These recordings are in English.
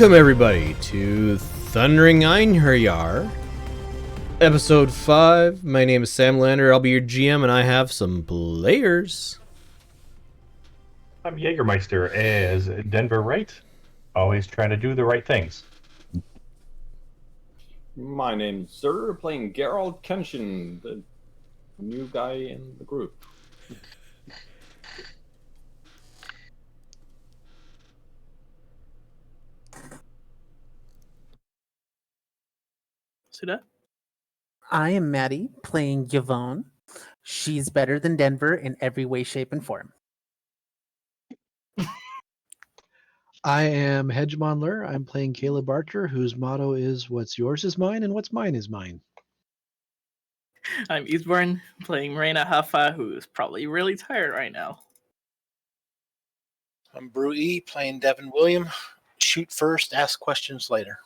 Welcome everybody to Thundering Einherjar, Episode 5. My name is Sam Lander, I'll be your GM, and I have some players. I'm Jägermeister as Denver Wright, always trying to do the right things. My name's Sir, playing Geralt Kenshin, the new guy in the group. Suda? I am Maddie, playing Yvonne. She's better than Denver in every way, shape, and form. I am Hedgemonler. I'm playing Caleb Archer, whose motto is "What's yours is mine, and what's mine is mine." I'm Eastbourne, playing Marina Huffa, who's probably really tired right now. I'm Brew E, playing Devin William. Shoot first, ask questions later.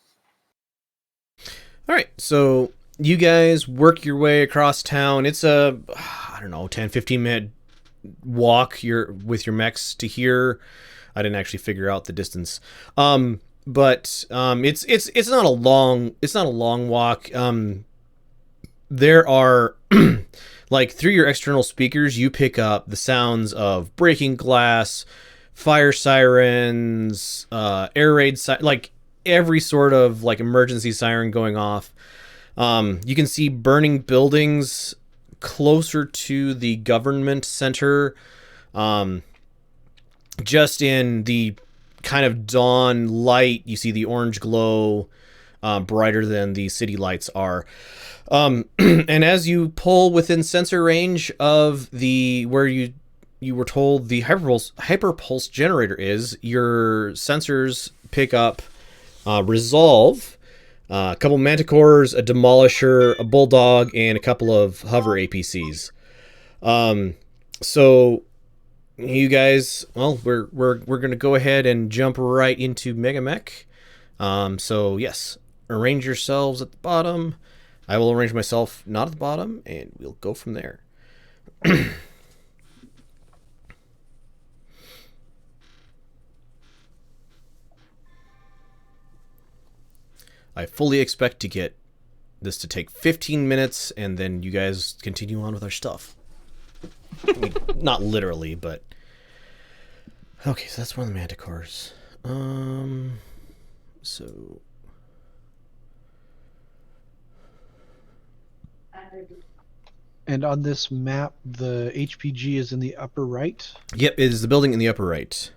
Alright, so you guys work your way across town. It's a, 10-15 minute walk with your mechs to here. I didn't actually figure out the distance. But it's not a long walk. There are like through your external speakers you pick up the sounds of breaking glass, fire sirens, air raid like every sort of like emergency siren going off. You can see burning buildings closer to the government center. Just in the kind of dawn light, you see the orange glow brighter than the city lights are. And as you pull within sensor range of the where you were told the hyperpulse generator is, your sensors pick up Resolve, a couple Manticores, a Demolisher, a Bulldog, and a couple of Hover APCs. So you guys, well, we're gonna go ahead and jump right into Mega Mech. So yes, arrange yourselves at the bottom. I will arrange myself not at the bottom, and we'll go from there. I fully expect to get this to take 15 minutes, and then you guys continue on with our stuff. I mean, not literally, but... Okay, so that's one of the Manticores. So... And on this map, the HPG is in the upper right. Yep, it is the building in the upper right.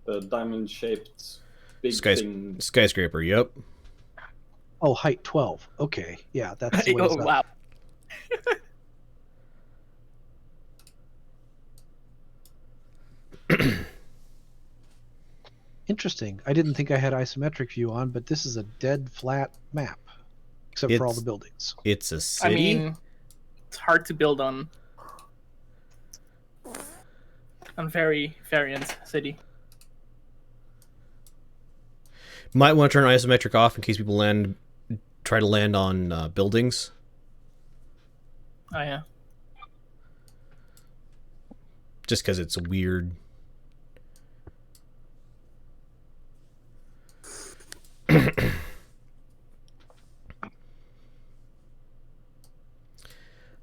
The diamond-shaped big thing. Skyscraper, yep. Oh, height 12. Okay, yeah, that's the way it's up. Wow. Interesting. I didn't think I had isometric view on, but this is a dead flat map, except for all the buildings. It's a city. I mean, it's hard to build on very variant city. Might want to turn isometric off in case people try to land on buildings. Oh yeah. Just because it's weird. The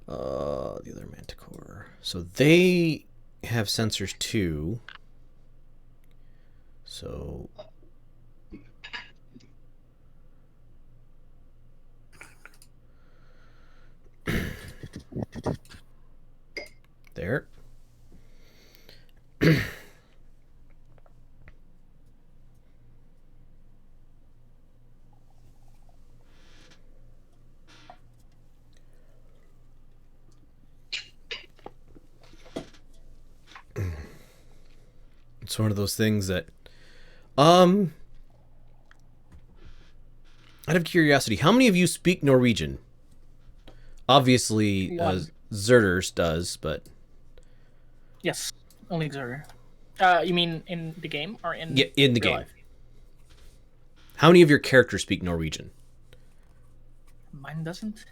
other Manticore. So they have sensors too. So there. It's one of those things that out of curiosity, how many of you speak Norwegian? Obviously Zerders does, but Yes, only Xur. You mean in the game or in in the real game? life? How many of your characters speak Norwegian? Mine doesn't.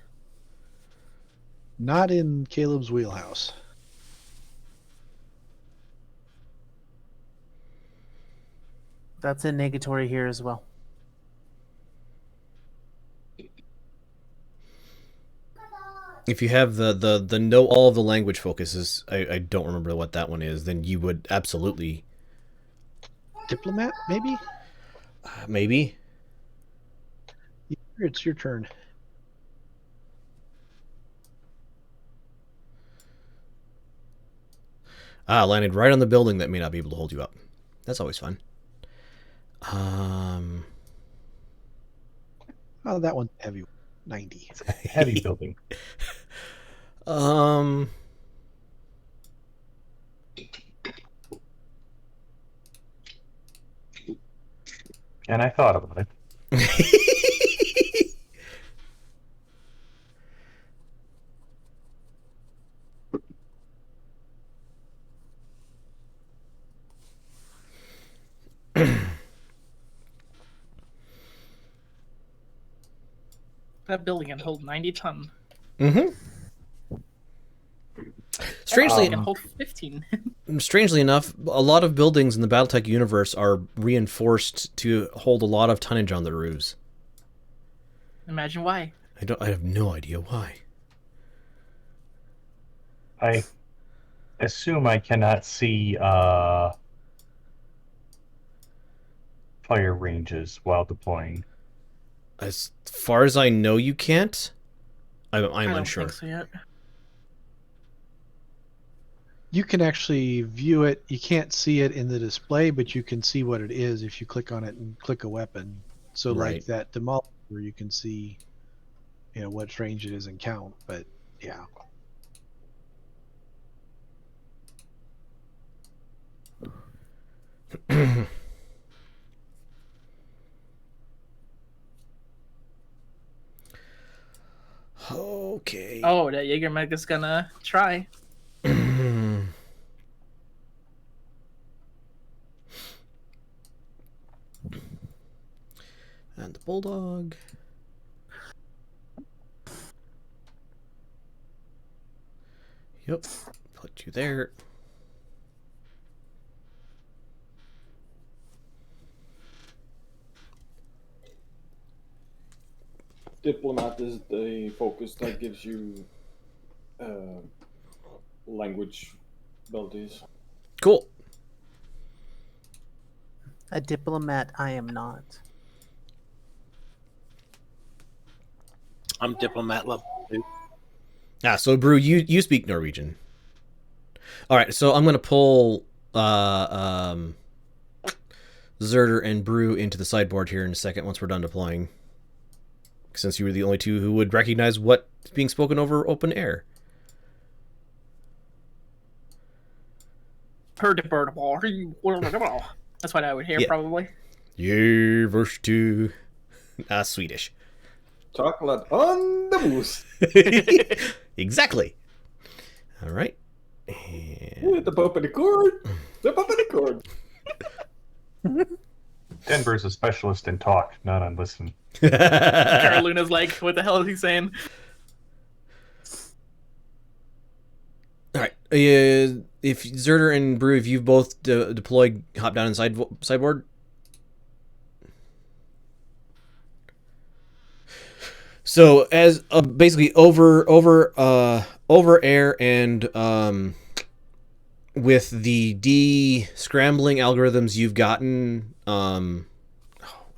Not in Caleb's wheelhouse. That's a negatory here as well. If you have the know all of the language focuses, I don't remember what that one is, then you would absolutely Diplomat, maybe? maybe. It's your turn. Landed right on the building that may not be able to hold you up. That's always fun. Oh, that one's heavy. 90. It's a heavy building. Um, And I thought about it. That building can hold 90 ton. mm-hmm. Strangely, It can hold 15. strangely enough, a lot of buildings in the BattleTech universe are reinforced to hold a lot of tonnage on the roofs. Imagine why. I have no idea why. I assume I cannot see fire ranges while deploying. As far as I know, you can't. I'm I don't unsure. think so yet. You can actually view it. You can't see it in the display, but you can see what it is if you click on it and click a weapon. So Right. like that demolisher, you can see, what range it is and count. But yeah, Okay. Oh, that Jägermeg is gonna try. And the bulldog. Yep. Put you there. Diplomat is the focus that gives you language abilities. Cool. A diplomat, I am not. I'm diplomat level 2. So Brew, you speak Norwegian. All right, so I'm gonna pull Zerder and Brew into the sideboard here in a second once we're done deploying, since you were the only two who would recognize what's being spoken over open air. That's what I would hear, Yeah. probably. Yeah, verse 2. Swedish. Chocolate on the mousse. Exactly. All right. And... The pop in the cord. The pop in the cord. Denver's a specialist in talk, not on listen. Caroluna's like, what the hell is he saying? All right. If Zerder and Brew, if you've both deployed, hop down inside sideboard. So as basically over air and with the de-scrambling algorithms you've gotten, I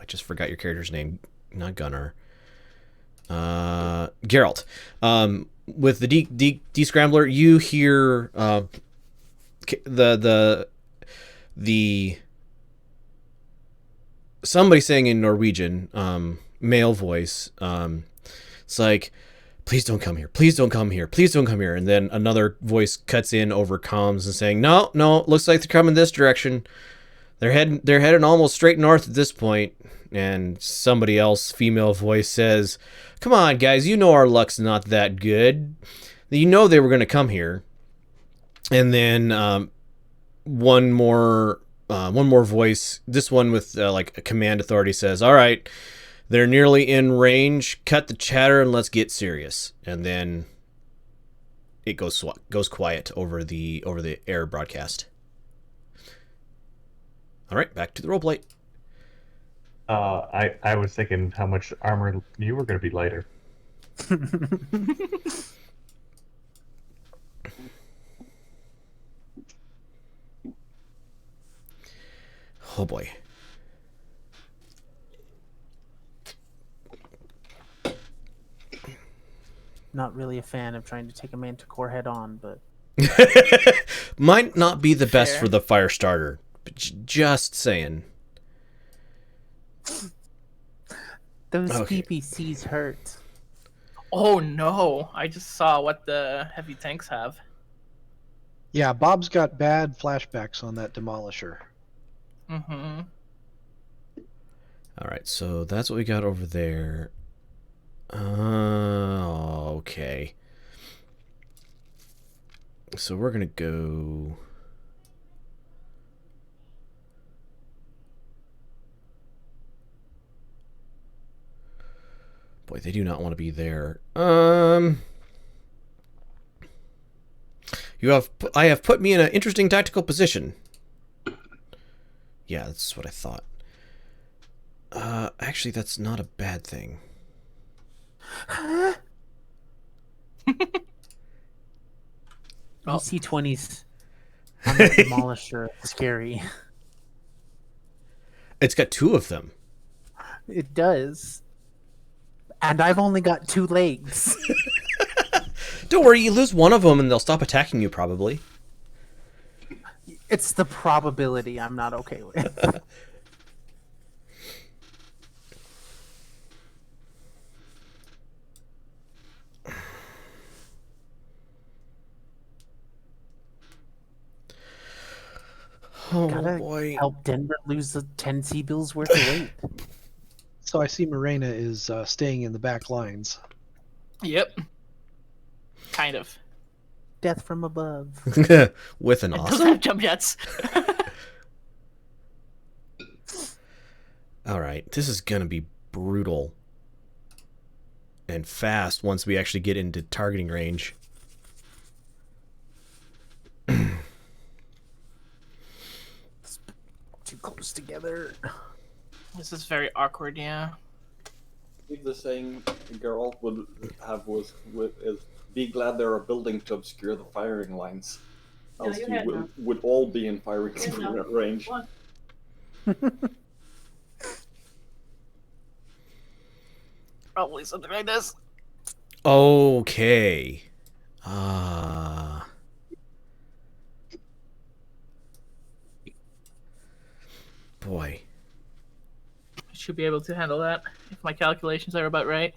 just forgot your character's name, not Gunnar. Geralt. With the de-scrambler, you hear the somebody saying in Norwegian, male voice, it's like, please don't come here, please don't come here, please don't come here. And then another voice cuts in over comms and saying, no, looks like they're coming this direction. They're heading almost straight north at this point. And somebody else, female voice, says, come on, guys, you know our luck's not that good. You know they were going to come here. And then one more voice, this one with like a command authority, says, all right, they're nearly in range. Cut the chatter and let's get serious. And then it goes quiet over the air broadcast. All right, back to the roleplay. I was thinking how much armor you were going to be lighter. Oh boy. Not really a fan of trying to take a manticore head on, but Might not be the best Fair. for the fire starter. But just saying. those Okay. PPCs hurt. Oh no! I just saw what the heavy tanks have. Yeah, Bob's got bad flashbacks on that demolisher. Mm-hmm. All right, so that's what we got over there. Okay. So we're gonna go. Boy, they do not want to be there. I have put me in an interesting tactical position. Yeah, that's what I thought. Actually, that's not a bad thing. Oh. EC20s on the demolisher. Scary. It's got 2 of them. It does. And I've only got 2 legs. Don't worry, you lose one of them and they'll stop attacking you probably. It's the probability I'm not okay with. Oh Gotta boy. help Denver lose the 10 C-bills worth of weight. So I see Morena is staying in the back lines. Yep. Kind of. Death from above. With an It doesn't awesome. have jump jets. All right, this is gonna be brutal and fast once we actually get into targeting range. Too close together. This is very awkward, yeah. If the saying Geralt would have is be glad there are buildings to obscure the firing lines. Else you you had would all be in firing range. Probably something like this. Okay. Boy. I should be able to handle that if my calculations are about right.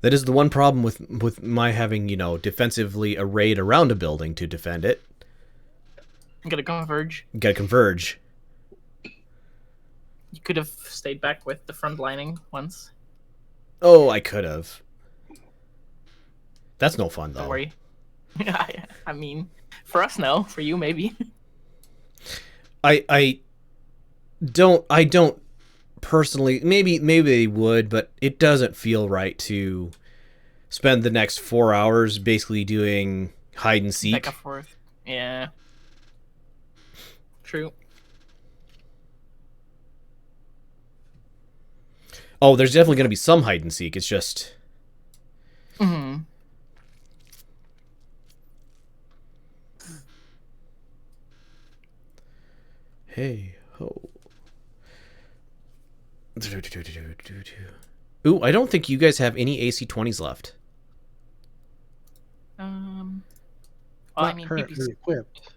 That is the one problem with my having, defensively arrayed around a building to defend it. I'm gonna converge. You gotta converge. You could have stayed back with the front lining once. Oh, I could have. That's no fun, Don't though. worry. I mean, for us, no. For you, maybe. I don't personally. Maybe they would, but it doesn't feel right to spend the next 4 hours basically doing hide and Back seek. and forth. Yeah. True. Oh, there's definitely going to be some hide and seek. It's just Hmm. hey ho. Ooh, I don't think you guys have any AC-20s left. Well, Not I mean, currently PPC. equipped.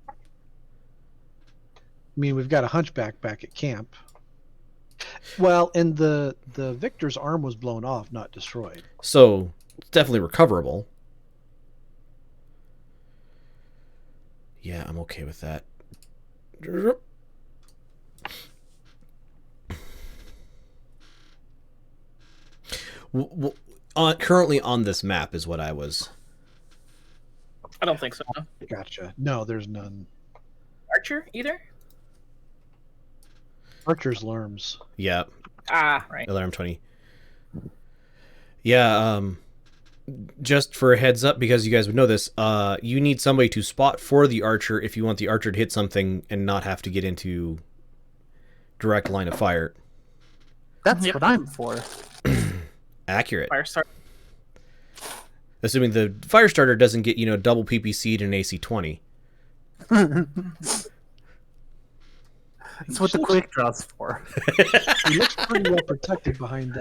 I mean, we've got a hunchback back at camp. Well, and the Victor's arm was blown off, not destroyed. So, it's definitely recoverable. Yeah, I'm okay with that. Currently on this map is what I was. I don't think so. Gotcha. No, there's none. Archer either? Archer's Lerms. Yeah, Ah, right. Alarm 20. Yeah, just for a heads up, because you guys would know this, you need somebody to spot for the archer if you want the archer to hit something and not have to get into direct line of fire. That's Yep. what I'm for. Accurate. Fire start. Assuming the fire starter doesn't get, double PPC'd and AC 20. That's what the quick draw's for. He looks pretty well protected behind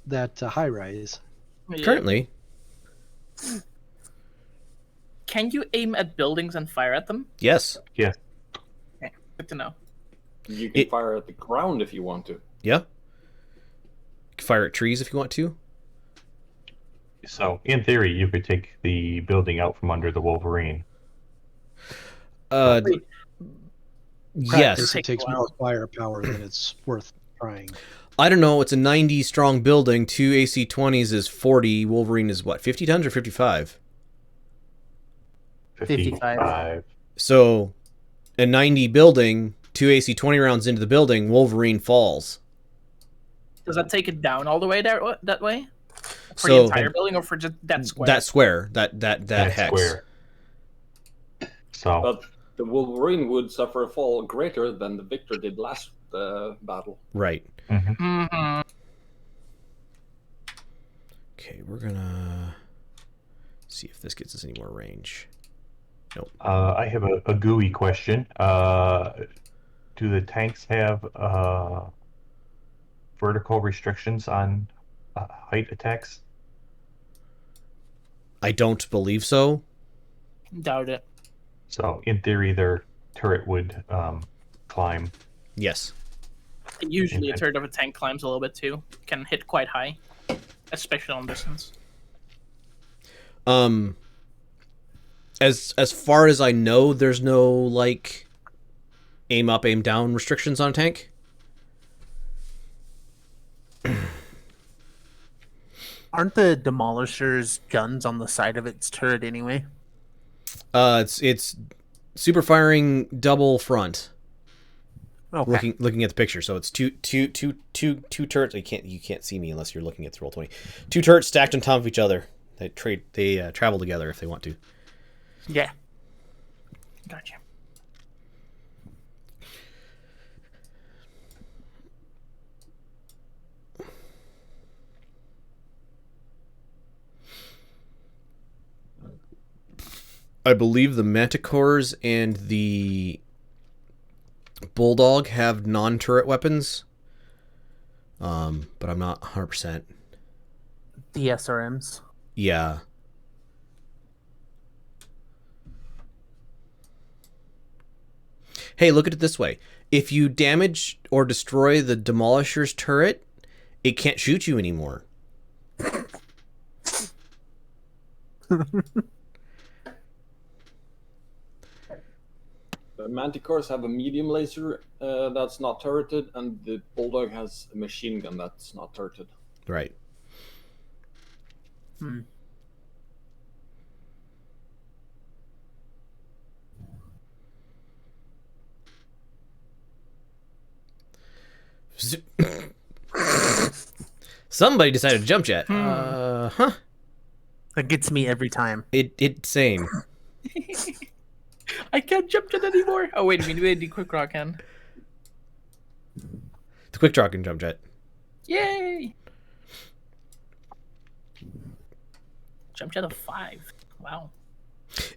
that high rise. Yeah. Currently, Can you aim at buildings and fire at them? yes. Yes. Okay, good to know. You can fire at the ground if you want to. Yeah. You can fire at trees if you want to. So, in theory, you could take the building out from under the Wolverine. Yes. Practice, it Take a takes while. more firepower than it's worth trying. I don't know. It's a 90 strong building. 2 AC 20s is 40. Wolverine is what, 50 tons or 55? 55. So, a 90 building, 2 AC 20 rounds into the building, Wolverine falls. Does that take it down all the way that way? For So the entire building or for just that square? that square, that hex. Square. So, But the Wolverine would suffer a fall greater than the Victor did last battle. Right. Mhm. Okay, we're gonna see if this gets us any more range. I have a gooey question. Do the tanks have vertical restrictions on height attacks? I don't believe so. Doubt it. So, in theory, their turret would climb. Yes. Usually a Okay. third of a tank climbs a little bit too. Can hit quite high, especially on distance. As far as I know, there's no like aim up, aim down restrictions on a tank. Aren't the Demolisher's guns on the side of its turret anyway? It's super firing double front. Okay. Looking at the picture, so it's two turrets. You can't see me unless you're looking at the Roll20. Two turrets stacked on top of each other. They travel together if they want to. Yeah. Gotcha. I believe the Manticores and the Bulldog have non-turret weapons, but I'm not 100%. The SRMs. Yeah. Hey, look at it this way. If you damage or destroy the Demolisher's turret, it can't shoot you anymore. The Manticores have a medium laser that's not turreted, and the Bulldog has a machine gun that's not turreted. Right. Hmm. Somebody decided to jump jet. That gets me every time. It same. I can't jump jet anymore. Oh wait a minute, we need quick rock hand. The quick draw can jump jet. Yay! Jump jet of 5. Wow.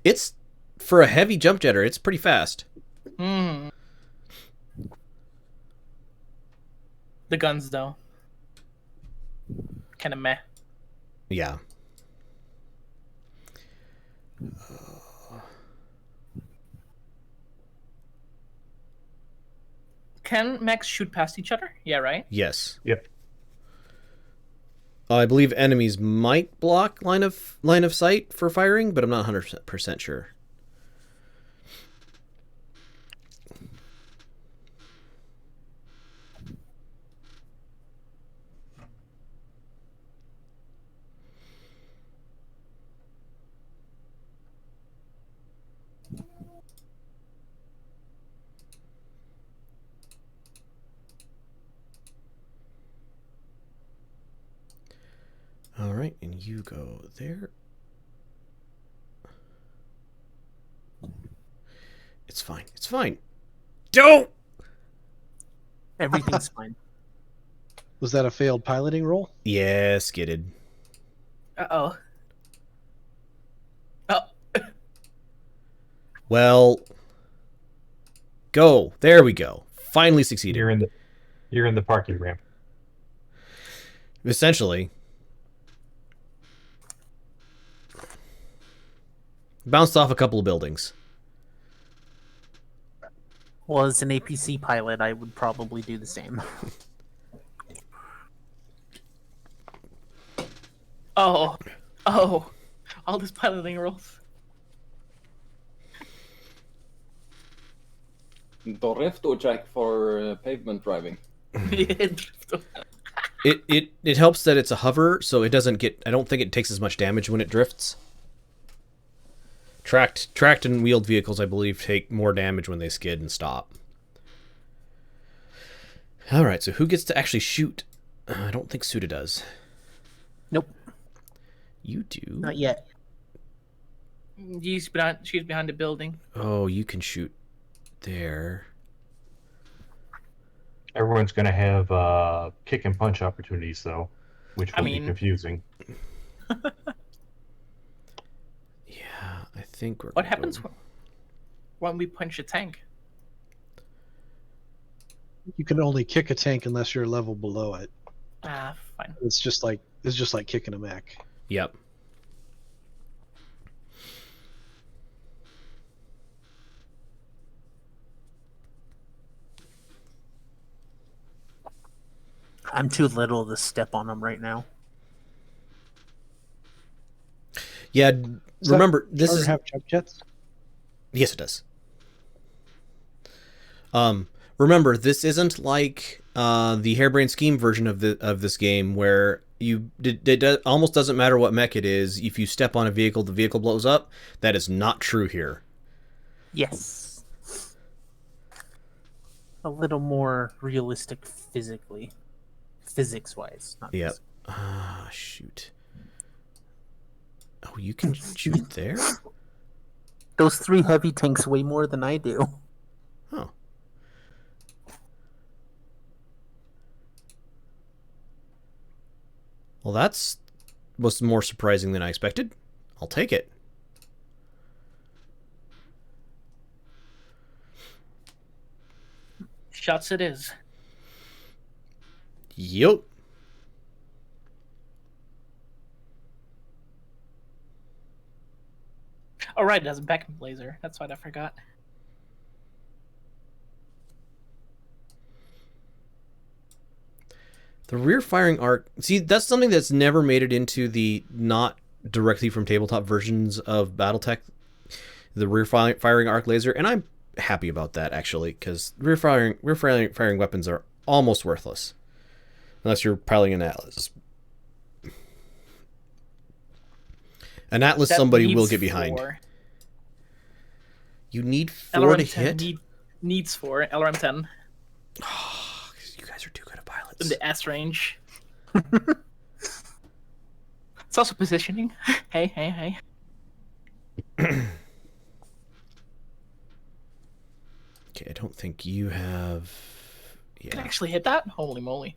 It's for a heavy jump jetter. It's pretty fast. Hmm. The guns though. Kind of meh. Yeah. Can mechs shoot past each other? Yeah, right? Yes. Yep. I believe enemies might block line of sight for firing, but I'm not 100% sure. All you go there. It's fine. It's fine. Don't! Everything's fine. Was that a failed piloting roll? Yeah, skidded. Uh-oh. Oh. Well, go. There we go. Finally succeeded. You're in the parking ramp. Essentially. Bounced off a couple of buildings. Well, as an APC pilot, I would probably do the same. Oh. Oh. All these piloting rolls. Dorefto check for pavement driving. It helps that it's a hover, so it doesn't get. I don't think it takes as much damage when it drifts. Tracked and wheeled vehicles, I believe, take more damage when they skid and stop. All right, so who gets to actually shoot? I don't think Suda does. Nope, You do. not yet. She's behind the building. Oh, you can shoot there. Everyone's going to have kick and punch opportunities, though, which will be confusing. Yeah, I think we're. What gonna happens go- when we punch a tank? You can only kick a tank unless you're a level below it. Ah, fine. It's just like kicking a mech. Yep. I'm too little to step on them right now. Yeah. Does Remember, that this charter is. have jump jets? Yes, it does. Remember, this isn't like the harebrained scheme version of this game where it almost doesn't matter what mech it is. If you step on a vehicle, the vehicle blows up. That is not true here. Yes. A little more realistic physically. Physics-wise. Not Yep. Ah, shoot. Oh, you can shoot there? Those 3 heavy tanks weigh more than I do. Oh. Well, was more surprising than I expected. I'll take it. Shots it is. Yup. Oh, right, it has a backup laser. That's what I forgot. The rear firing arc. See, that's something that's never made it into the not directly from tabletop versions of BattleTech. The rear firing arc laser, and I'm happy about that actually, because rear firing weapons are almost worthless unless you're piloting an Atlas. An Atlas, That somebody will needs get behind. 4. You need 4 to hit. Needs 4. LRM 10 Oh, you guys are too good at in pilots. the S range. It's also positioning. Hey. Okay, I don't think you have. Can I Yeah. actually hit that? Holy moly.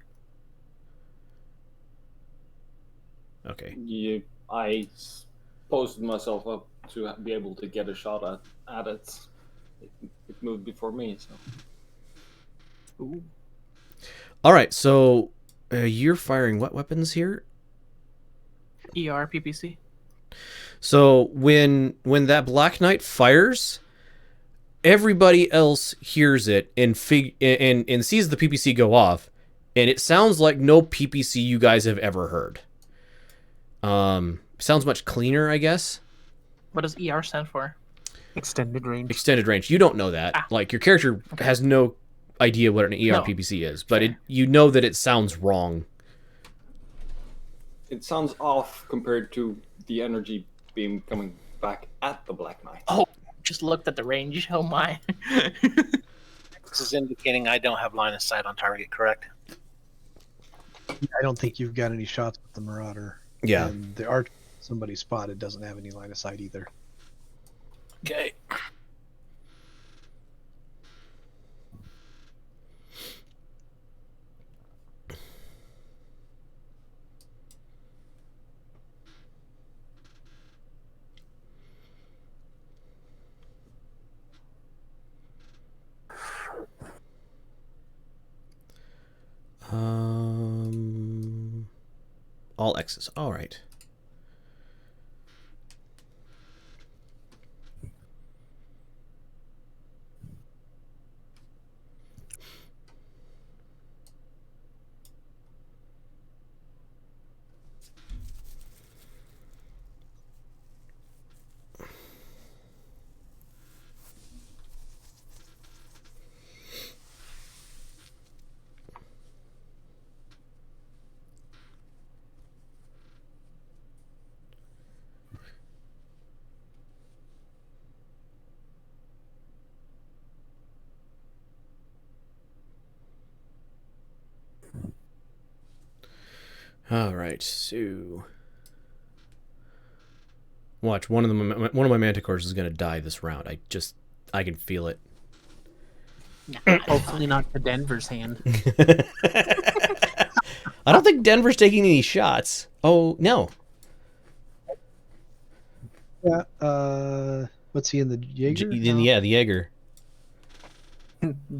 Okay. I posted myself up to be able to get a shot at it. It moved before me, so. Ooh. All right. So you're firing what weapons here? ER, PPC. So when that Black Knight fires, everybody else hears it and sees the PPC go off, and it sounds like no PPC you guys have ever heard. Sounds much cleaner, I guess. What does ER stand for? Extended range. Extended range. You don't know that. Ah. Like your character has no idea what an ER No. PPC is, but Fair. you know that it sounds wrong. It sounds off compared to the energy beam coming back at the Black Knight. Oh, just looked at the range. Oh my. This is indicating I don't have line of sight on target, correct? I don't think you've got any shots with the Marauder. Yeah. And the archer somebody spotted doesn't have any line of sight either. Okay. All X's. All right. All right, so watch one of my manticores is gonna die this round. I can feel it. Hopefully not to Denver's hand. I don't think Denver's taking any shots. Oh no, Yeah. What's he in the Jaeger? yeah, the Jaeger.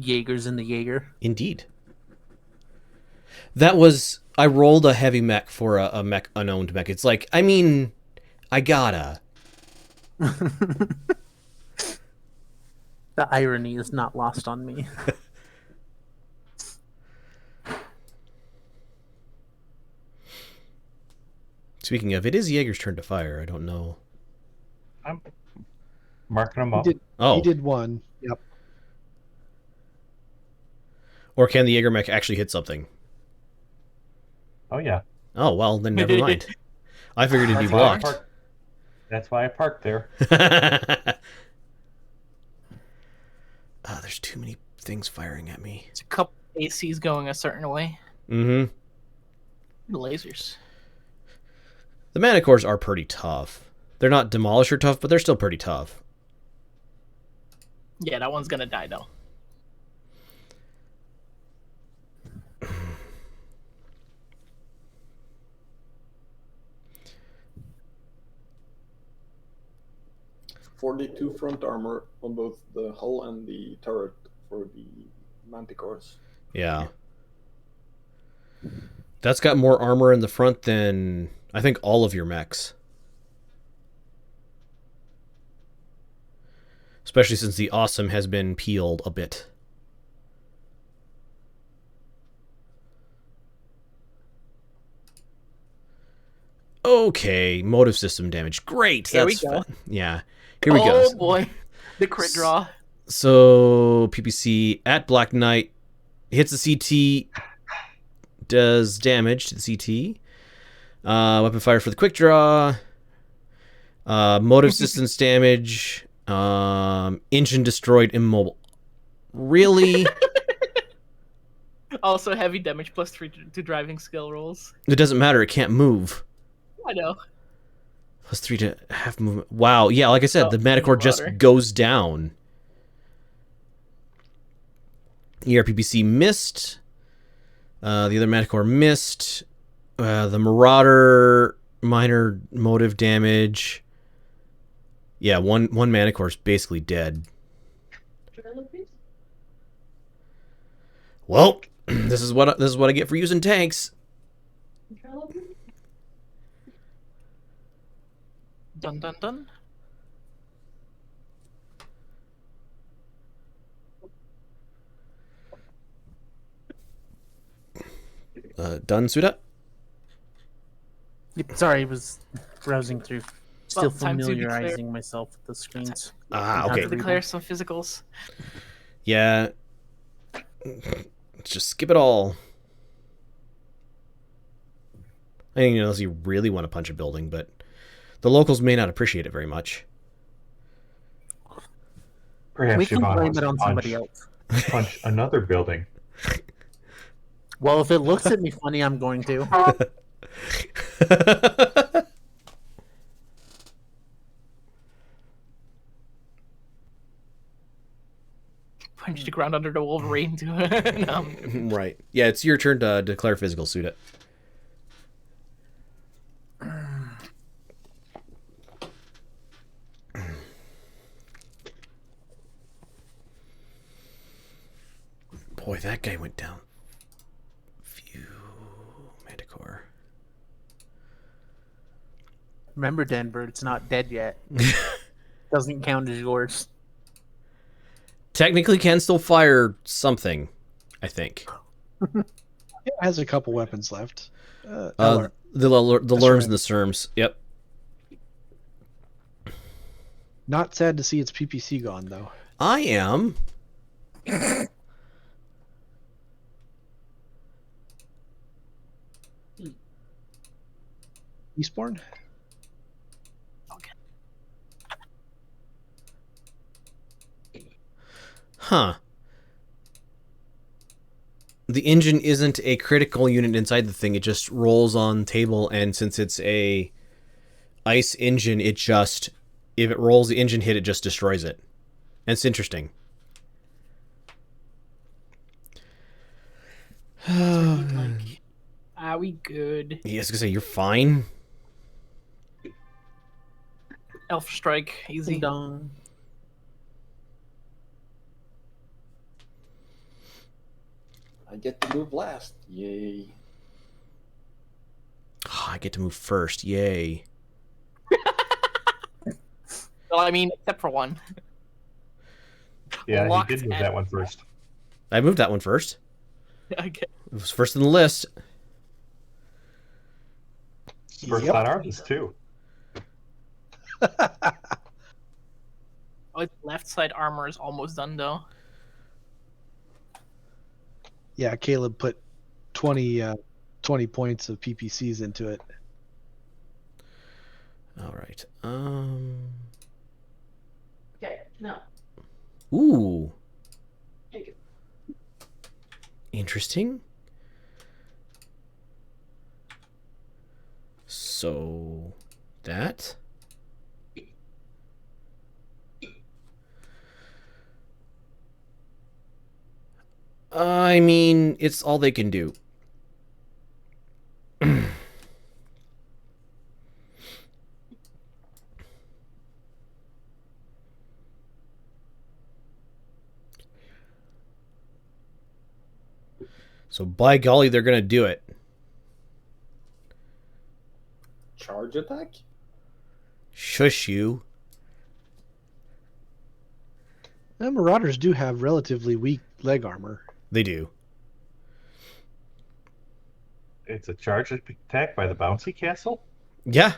Jaeger's in the Jaeger. Indeed. That was I rolled a heavy mech for a mech unowned mech. It's like I mean, I gotta. The irony is not lost on me. Speaking of, it is Jaeger's turn to fire. I don't know. I'm marking them He up. did, Oh, he did one. Yep. or can the Jaeger mech actually hit something? Oh yeah. Oh well, then never mind. I figured it'd be That's why I blocked. parked- That's why I parked there. There's too many things firing at me. There's a couple ACs going a certain way. Mm-hmm. Lasers. The Manticores are pretty tough. They're not Demolisher tough, but they're still pretty tough. Yeah, that one's gonna die though. .42 front armor on both the hull and the turret for the Manticores. Yeah. That's got more armor in the front than, I think, all of your mechs. Especially since the Awesome has been peeled a bit. Okay, motive system damage. Great. Here we That's go. fun. Yeah. Here we go. Oh boy, the crit draw. So PPC at Black Knight hits the CT, does damage to the CT. Weapon fire for the quick draw. Motive systems damage. Engine destroyed, immobile. Really? Also heavy damage plus 3 to driving skill rolls. It doesn't matter. It can't move. I know. Plus 3 to half movement. Wow. Yeah, like I said, Oh, the Manticore just water. goes down. ERPPC missed. The other Manticore missed. The Marauder, minor motive damage. Yeah, one Manticore is basically dead. Well, this is what I get for using tanks. Dun dun dun. Done, Suda? Yep, sorry, I was browsing through. Still Well, time to declare- familiarizing myself with the screens. Ah, How okay. to Declare some physicals. Yeah. Let's just skip it all. I think unless you really want to punch a building, but the locals may not appreciate it very much. Perhaps We can Siobhan blame wants it to on somebody else. punch another building. Well, if it looks at me funny, I'm going to. punch the ground under the Wolverine to no. Right. Yeah, it's your turn to declare physical suit it. Boy, that guy went down. Phew, Manticore. Remember, Denver, it's not dead yet. Doesn't count as yours. Technically can still fire something, I think. It has a couple weapons left. The LR. Lerms and the Serms. Yep. Not sad to see its PPC gone, though. I am. Eastbourne? Huh. The engine isn't a critical unit inside the thing. It just rolls on table, and since it's a ice engine, it just, if it rolls the engine hit, it just destroys it. And it's interesting. Are we good? Yeah, I was gonna say, you're fine. Elf strike, easy. Ding dong. I get to move last. Yay. Oh, I get to move first. Yay. Well, I mean, except for one. Yeah, Locked he did move at- that one first. I moved that one first. Okay. It was first in the list. First Yep. on our list, too. Oh, its left side armor is almost done, though. Yeah, Caleb put 20 points of PPCs into it. All right. Okay, no. Ooh. Take it. Interesting. So that. I mean, it's all they can do. So by golly, they're gonna do it. Charge attack? Shush you. Marauders do have relatively weak leg armor. They do. It's a charge attack by the bouncy castle? Yeah.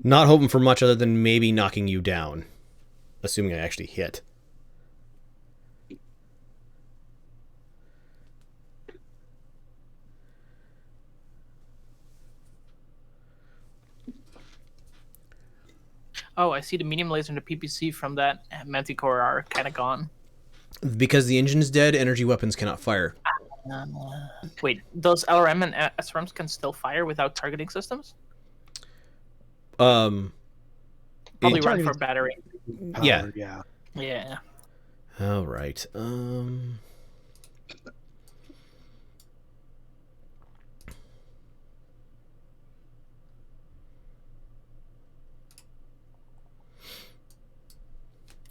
Not hoping for much other than maybe knocking you down. Assuming I actually hit. Oh, I see the medium laser and the PPC from that Manticore are kind of gone. Because the engine's dead, energy weapons cannot fire. Wait, those LRM and SRMs can still fire without targeting systems? Um, Probably it- run for battery. Yeah. Power, yeah. Yeah. All right.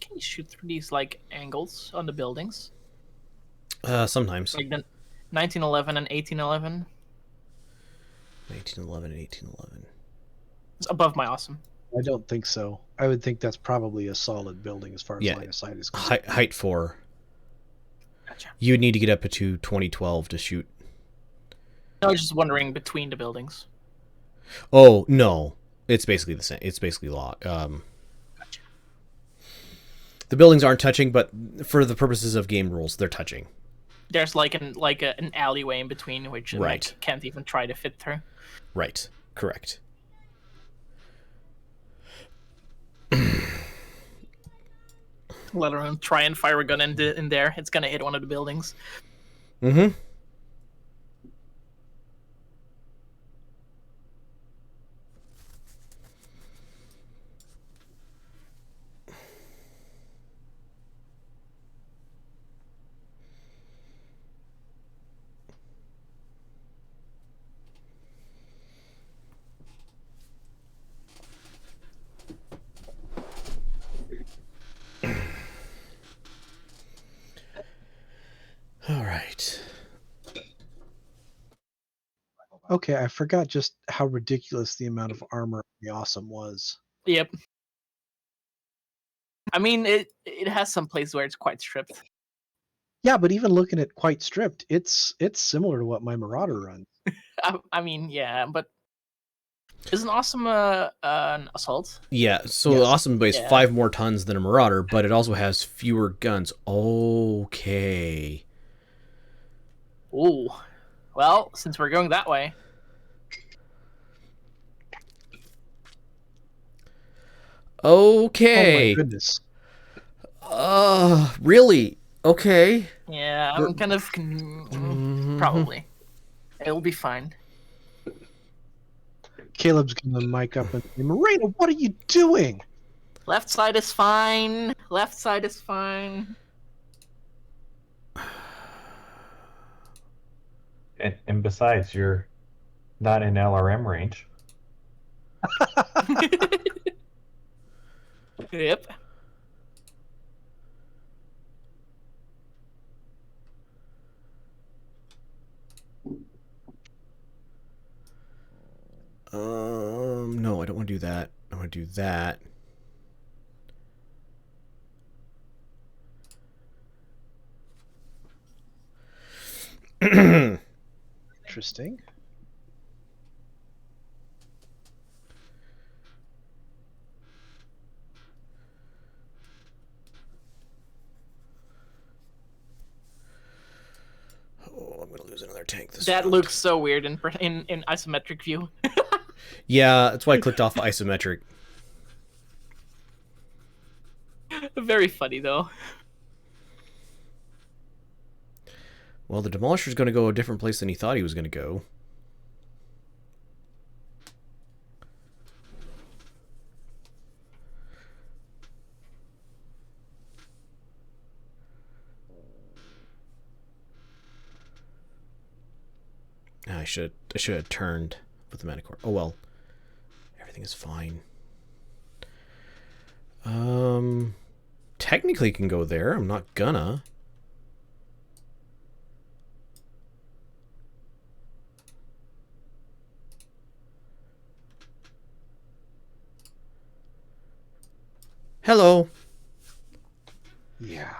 Can you shoot through these like angles on the buildings? Sometimes. Like the 1911 and 1811? 1911 and 1811. It's above my awesome. I don't think so. I would think that's probably a solid building as far as Yeah. line of sight is concerned. Height 4. Gotcha. You would need to get up to 2012 to shoot. I was just wondering between the buildings. Oh, no. It's basically the same. It's basically law. Gotcha. The buildings aren't touching, but for the purposes of game rules, they're touching. There's like an alleyway in between which Right. Mech can't even try to fit through. Right. Correct. Let alone try and fire a gun in there. It's gonna hit one of the buildings. Mm-hmm. Okay, I forgot just how ridiculous the amount of armor on the awesome was. Yep. I mean, it has some places where it's quite stripped. Yeah, but even looking at quite stripped, it's similar to what my Marauder runs. I mean, yeah, but isn't awesome an assault? Yeah, so Yes. the Awesome weighs Yeah. 5 more tons than a Marauder, but it also has fewer guns. Okay. Ooh. Well, since we're going that way, Oh my Okay. goodness. Really? Okay. yeah, I'm kind of probably. It'll be fine. Caleb's gonna mic up and say, Moreno, what are you doing? Left side is fine. Left side is fine. And besides, you're not in LRM range. Yep. No, I don't want to do that. I want to do that. Interesting. Oh, I'm gonna lose another tank this That round. looks so weird in isometric view. Yeah, that's why I clicked off isometric. Very funny though. Well, the Demolisher's going to go a different place than he thought he was going to go. I should have turned with the Manicore. Oh well. Everything is fine. Technically can go there. I'm not gonna. Hello. Yeah.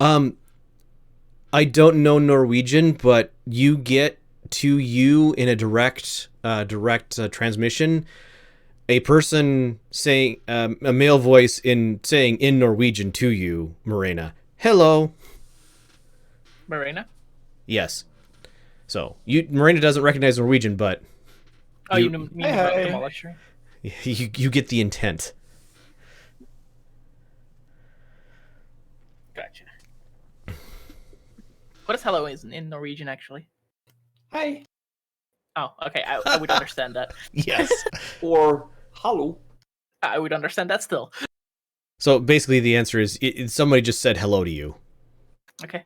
I don't know Norwegian, but you get to you in a direct transmission a person saying a male voice saying in Norwegian to you, Morena. Hello. Marina? Yes. So Morena doesn't recognize Norwegian, but Oh, you mean about Hey. Demolisher? you get the intent. Gotcha. What is hello in Norwegian actually? Hi. Oh, okay. I would understand that. Yes. Or hello. I would understand that still. So basically, the answer is somebody just said hello to you, Okay.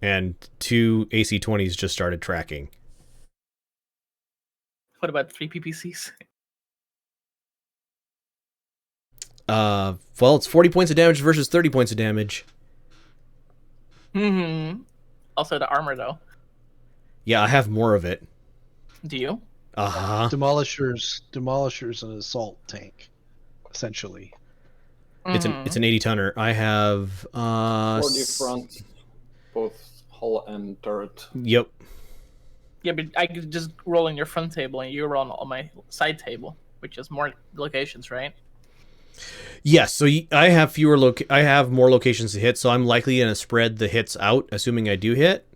and 2 AC-20s just started tracking. What about 3 PPCs? Well, it's 40 points of damage versus 30 points of damage. Also the armor though. Yeah, I have more of it. Do you? Uh-huh. Demolishers an assault tank, essentially. It's an 80-tonner. I have 40 front, both hull and turret. Yep. Yeah, but I could just roll in your front table and you roll on my side table, which is more locations, right? Yes, so I have I have more locations to hit, so I'm likely going to spread the hits out, assuming I do hit.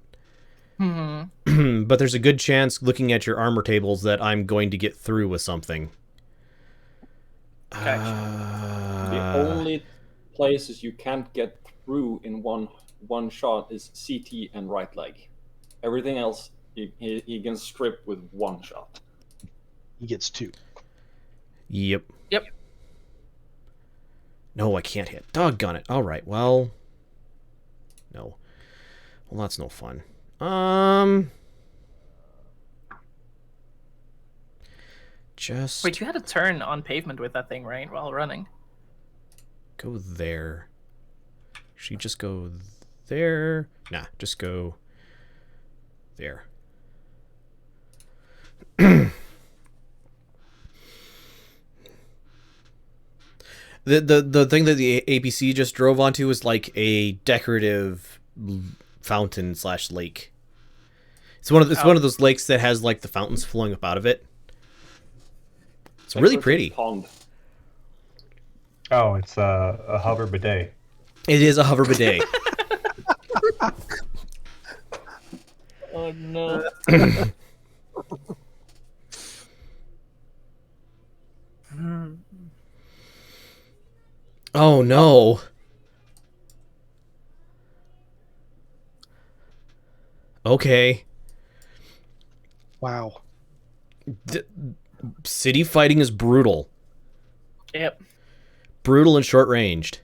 But there's a good chance, looking at your armor tables, that I'm going to get through with something. Gotcha. The only places you can't get through in one shot is CT and right leg. Everything else he can strip with one shot. He gets 2. Yep. Yep. No, I can't hit. Doggone it. All right, well... No. Well, that's no fun. Just... Wait, you had a turn on pavement with that thing, right? While running. Go there. Should you just go there? Nah, just go there. The thing that the APC just drove onto is like a decorative fountain / lake. It's one of those lakes that has like the fountains flowing up out of it. It's really pretty. Pond. Oh, it's a hover bidet. It is a hover bidet. Oh no. Oh no. Okay. Wow. City fighting is brutal. Yep. Brutal and short ranged.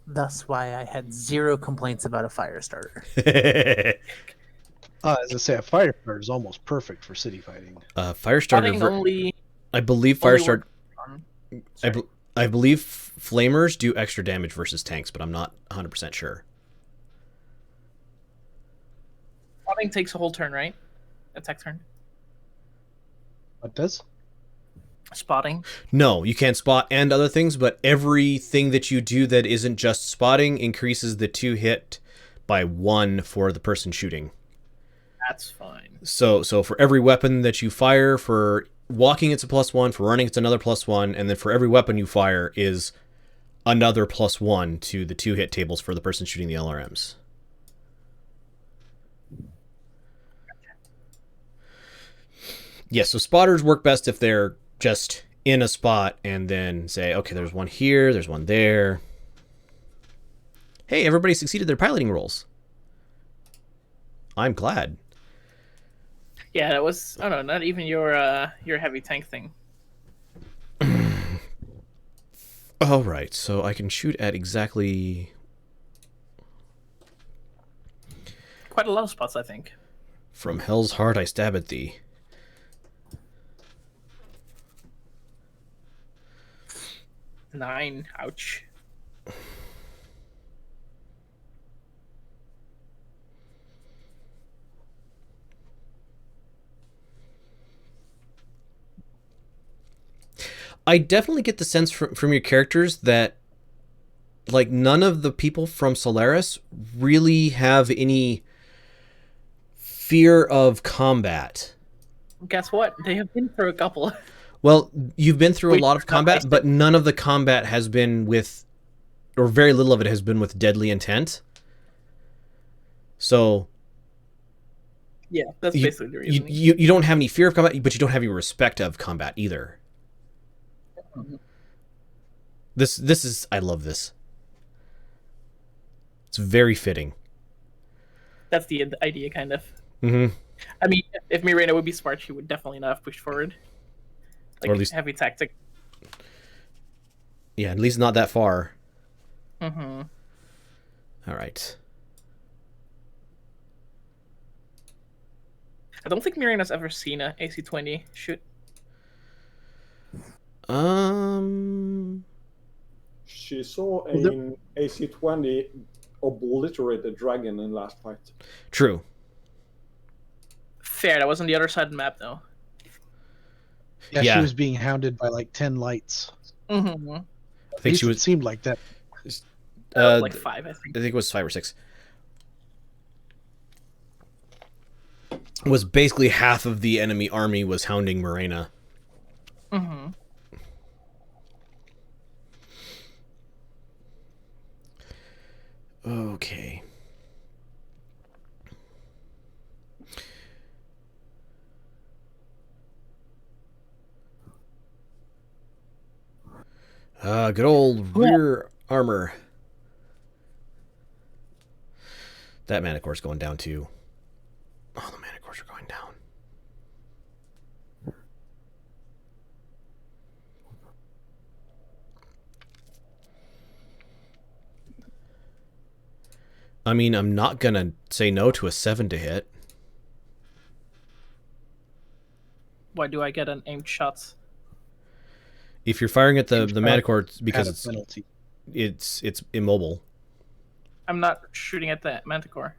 That's why I had 0 complaints about a fire starter. As I say, a fire starter is almost perfect for city fighting. Fire starter. Spotting only. I believe fire only starter. Sorry. I believe flamers do extra damage versus tanks, but I'm not 100% sure. Spotting takes a whole turn, right? Attack turn. What does? Spotting. No, you can't spot and other things, but everything that you do that isn't just spotting increases the 2 hit by 1 for the person shooting. That's fine. So for every weapon that you fire, for walking it's a +1, for running it's another +1, and then for every weapon you fire is another +1 to the 2 hit tables for the person shooting the LRMs. Yeah, so spotters work best if they're just in a spot and then say, okay, there's one here, there's one there. Hey, everybody succeeded their piloting rolls. I'm glad. Yeah, that was. Oh no, not even your heavy tank thing. All right, so I can shoot at exactly Quite a lot of spots, I think. from hell's heart I stab at thee. Nine. Ouch. I definitely get the sense from your characters that like none of the people from Solaris really have any fear of combat. Guess what? They have been through a couple. Well, you've been through a Wait, lot of not combat, wasted. but none of the combat has been with, or very little of it has been with deadly intent. So Yeah, that's you, basically the reason. you don't have any fear of combat, but you don't have any respect of combat either. Mhm. This is, I love this. It's very fitting. That's the idea, kind of. Mm-hmm. I mean, if Mirena would be smart, she would definitely not have pushed forward. Like Or at least- heavy tactic. Yeah, at least not that far. Mm-hmm. All right. I don't think Mirena's ever seen a AC-20 shoot. She saw Well, there- an AC-20 obliterate a dragon in last fight. True. Fair, that was on the other side of the map, though. Yeah, Yeah. she was being hounded by like 10 lights. Mm-hmm. I At think least she it was seemed like that. Like 5, I think. I think it was 5 or 6. Was basically half of the enemy army was hounding Mirena. Mm-hmm. Okay. Good old rear armor. That mana core's going down too. Oh, the mana cores are going down. I mean, I'm not gonna say no to a 7 to hit. Why do I get an aimed shot? If you're firing at the Seems mana bad. core, it's because Add a penalty. it's immobile. I'm not shooting at the Manticore.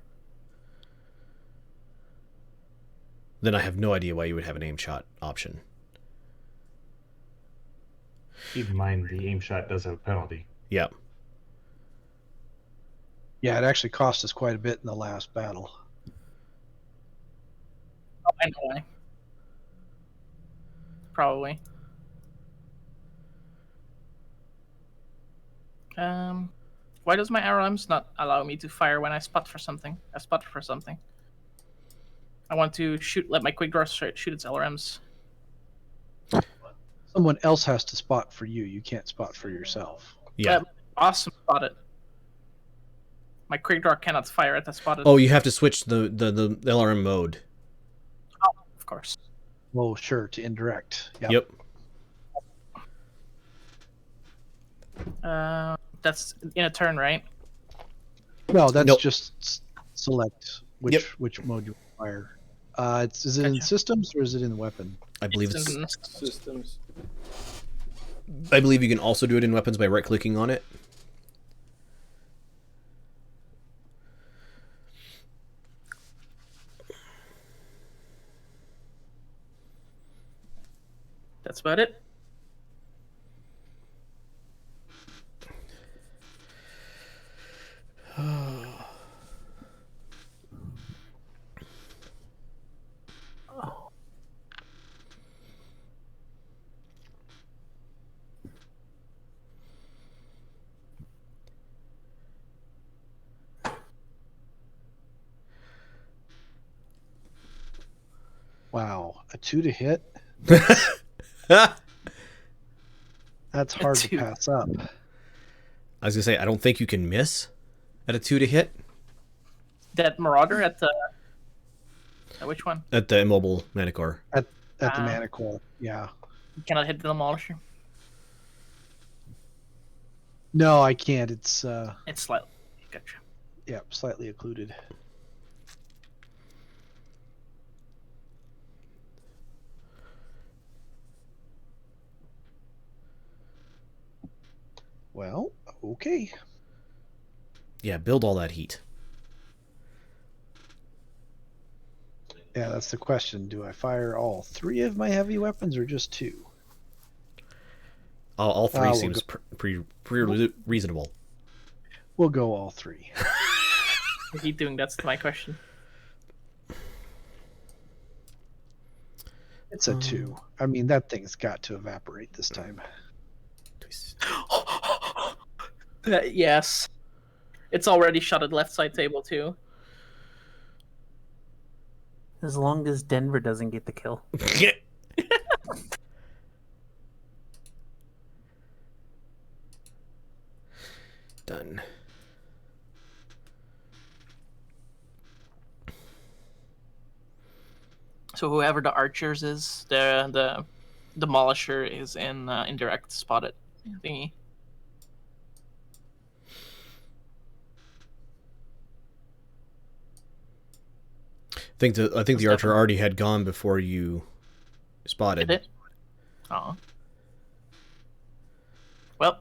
then I have no idea why you would have an aim shot option. Keep in mind the aim shot does have a penalty. Yeah. Yeah, it actually cost us quite a bit in the last battle. Oh, I know why. Probably. Why does my RLMs not allow me to fire when I spot for something? I spot for something. I want to let my quick draw shoot its LRMs. Someone else has to spot for you. You can't spot for yourself. Yeah. Awesome spotted. My quick draw cannot fire at that spotted. Oh, you have to switch the LRM mode. Oh, of course. Oh, sure, to indirect. Yep. That's in a turn, right? No, that's Nope. just select which mode you fire. Is it in Gotcha. systems or is it in the weapon? I believe It's it's. in- Systems. I believe you can also do it in weapons by right-clicking on it. That's about it. Wow, a 2 to hit? I That's hard to 2. pass up. was gonna say I don't think you can miss at a 2 to hit That Marauder at the. Which one? at the immobile Manticore. At the Ah. Manticore, yeah. You cannot hit the Demolisher. No, I can't. It's It's slightly. Gotcha. slightly occluded. Well, okay. Yeah, build all that heat. Yeah, that's the question. Do I fire all 3 of my heavy weapons or just 2? All three we'll seems pretty reasonable. We'll go all 3. What are you doing? That's my question. It's a 2. I mean, that thing's got to evaporate this time. Yes. It's already shot at left side table too. As long as Denver doesn't get the kill. Done. So whoever the archers is, the demolisher is in indirect spotted thingy. I think the archer already had gone before you spotted. Did it? Oh. Well.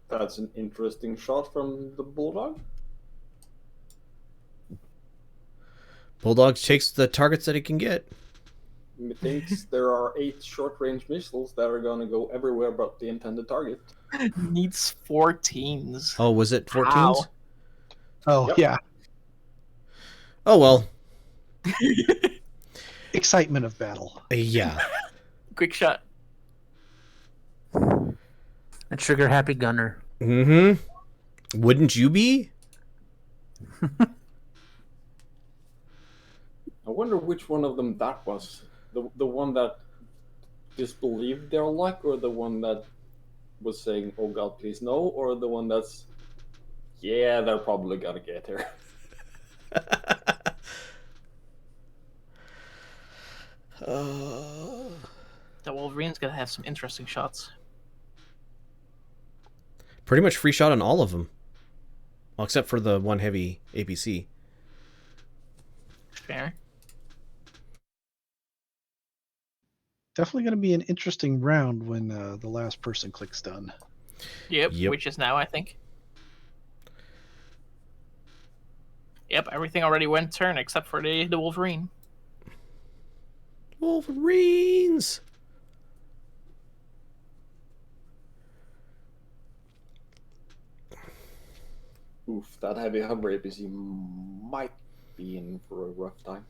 That's an interesting shot from the Bulldog. Bulldog takes the targets that he can get. Methinks there are 8 short-range missiles that are going to go everywhere but the intended target. Needs 14s. Oh, was it 14s? Wow. Oh, Yep. yeah. Oh, well. Excitement of battle. Yeah. Quick shot. A trigger happy gunner. Mm-hmm. Wouldn't you be? I wonder which one of them that was. The one that disbelieved their luck, or the one that was saying, "Oh God, please no," or the one that's, "Yeah, they're probably gonna get here." The Wolverine's gonna have some interesting shots. Pretty much free shot on all of them. Well, except for the one heavy APC. Fair. Definitely going to be an interesting round when the last person clicks done. Yep. Yep. Which is now, I think. Yep, everything already went turn except for the Wolverine. Wolverines. Oof, that heavy hover APC might be in for a rough time.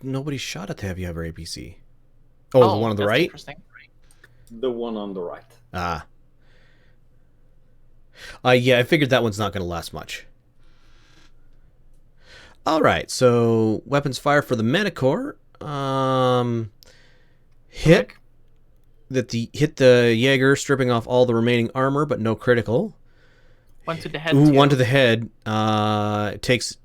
Nobody shot at the heavy hover APC. Oh, the one on the that's right? Interesting. The one on the right. Ah. Yeah, I figured that one's not going to last much. All right, so weapons fire for the Manticore. Hit the Jaeger, stripping off all the remaining armor, but no critical. One to the head. Ooh, too. one to the head. Takes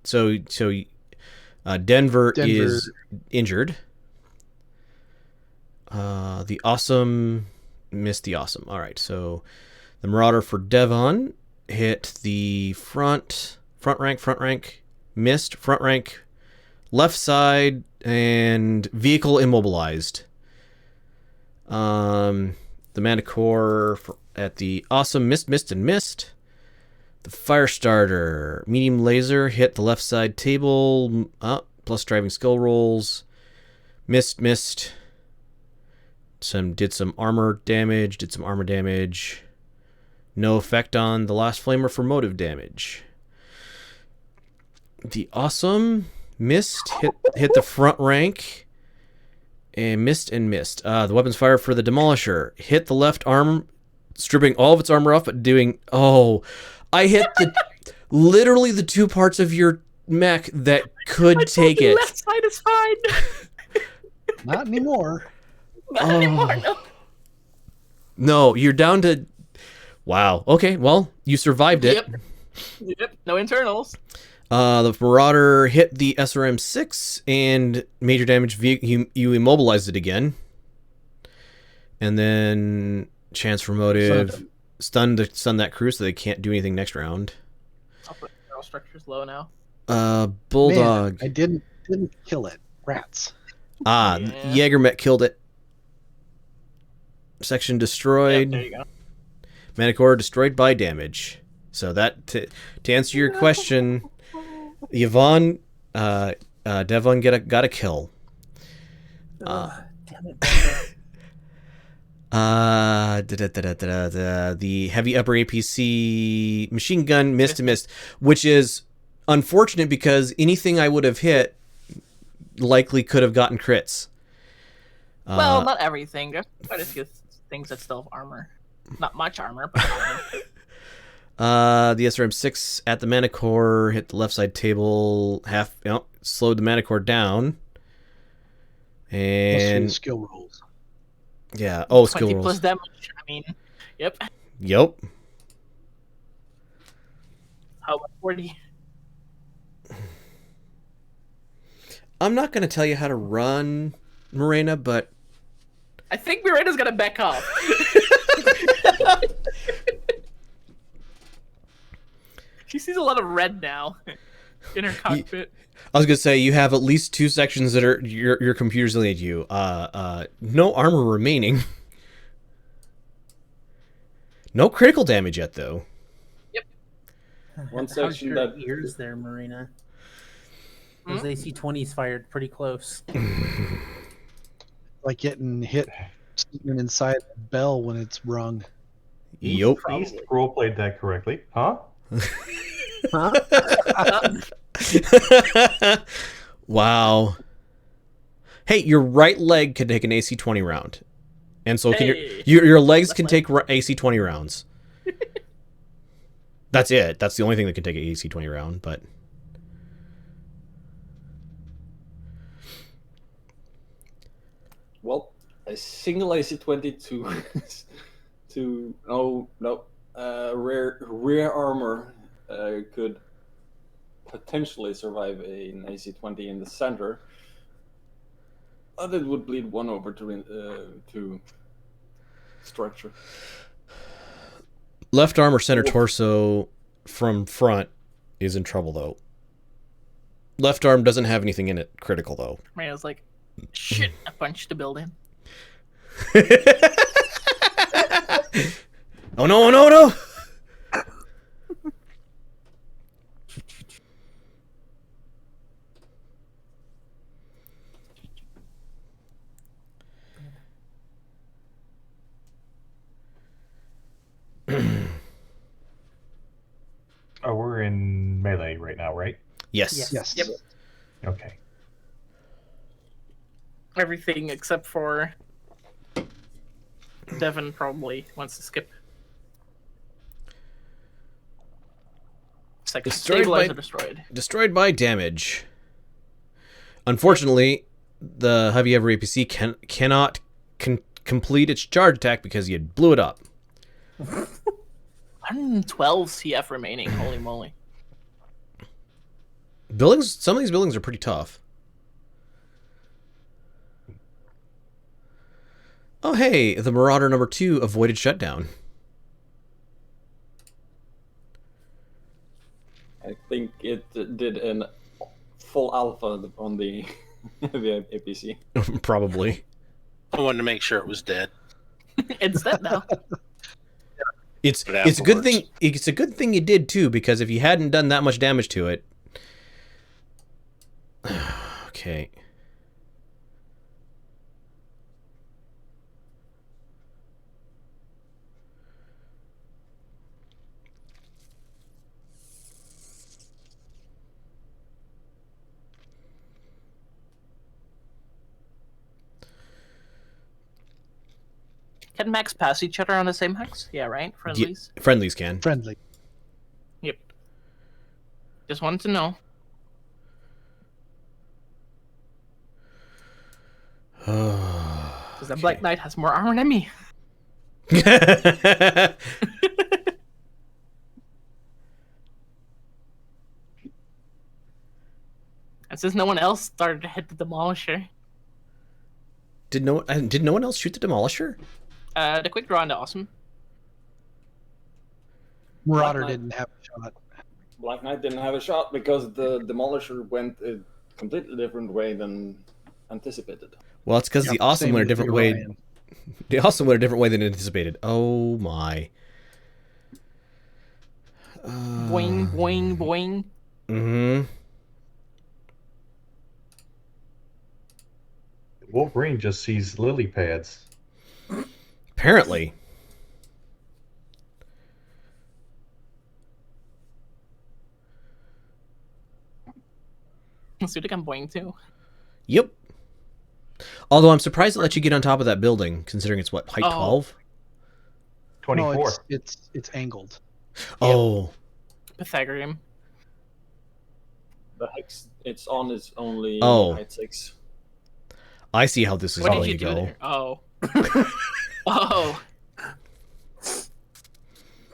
Denver is injured. The awesome missed the awesome. All right, so the Marauder for Devon hit the front rank, missed front rank, left side, and vehicle immobilized. The Manticore at the awesome missed. The Firestarter medium laser hit the left side table. Plus driving skill rolls. Missed. Did some armor damage. No effect on the last flamer for motive damage. The awesome missed. Hit the front rank. And missed. The weapons fire for the Demolisher hit the left arm, stripping all of its armor off, but doing... Oh, I hit literally the two parts of your mech that could take it. Left side is fine. Not anymore. Not anymore. No. No, you're down to... Wow. Okay, well, you survived it. Yep. No internals. The Marauder hit the SRM-6 and major damage. You immobilized it again. And then chance for motive. Stun that crew so they can't do anything next round. I'll put neural structures low now. Bulldog. Man, I didn't kill it. Rats. Yeah. Jaegermet killed it. Section destroyed. Yep, there you go. Manticore destroyed by damage. So that to answer your question, Yvonne, Devon got a kill. Damn it. The heavy upper APC machine gun missed, which is unfortunate because anything I would have hit likely could have gotten crits. Well, not everything. There's quite a few things that still have armor. Not much armor, but armor. The SRM-6 at the Manticore hit the left side table, slowed the Manticore down. And skill rolls. Yeah. 20 skill rolls. plus damage. I mean, yep. Yep. How about 40? I'm not going to tell you how to run, Morena, but... I think Miranda's gonna back off. She sees a lot of red now in her cockpit. I was going to say, you have at least 2 sections that are your computer's looking at you. No armor remaining. No critical damage yet, though. Yep. One How's section your that- ears there, Marina? Those AC-20s fired pretty close. Like getting hit inside a bell when it's rung. Yup. Beast roleplayed that correctly, huh? Wow. Hey, your right leg can take an AC-20 round. And so can your legs can take AC-20 rounds. That's it. That's the only thing that can take an AC-20 round, but... Well, a single AC-20 rear armor could potentially survive an AC-20 in the center, but it would bleed one over to structure. Left arm or center torso from front is in trouble, though. Left arm doesn't have anything in it critical, though. Miranda's like, shit, I punched the building. Oh no, no, no! now, right? Yes. Yes. Yep. Okay. Everything except for Devin probably wants to skip. It's like Destroyed stabilizer by- destroyed. Destroyed by damage. Unfortunately, the heavy ever APC cannot complete its charge attack because you blew it up. 112 CF remaining. Holy moly! Buildings. Some of these buildings are pretty tough. Oh hey, the Marauder number 2 avoided shutdown. I think it did an full alpha on the the APC. Probably. I wanted to make sure it was dead. It's dead now. It's But a good afterwards. thing. It's a good thing you did too, because if you hadn't done that much damage to it. Okay. Can Max pass each other on the same hex? Yeah, right. Friendlies. Friendlies can. Friendly. Yep. Just wanted to know. Because the Black Knight has more armor than me. And since no one else started to hit the Demolisher, Did no one else shoot the Demolisher? the quick draw into Awesome. Marauder Knight. didn't have a shot. Black Knight didn't have a shot because the Demolisher went a completely different way than anticipated. Well, it's because the Awesome Same went a with different the way. Orion. The Awesome went a different way than anticipated. Oh my. Boing, boing, boing. Mm-hmm. Wolverine just sees lily pads. Apparently. Suda can boing too. Yep. Although I'm surprised it let you get on top of that building, considering it's what, height Oh. 12? 24. No, it's angled. Oh. Pythagorean. The hex it's on is only Oh. height 6. I see how this is What going did you to do go. there? Oh. Oh.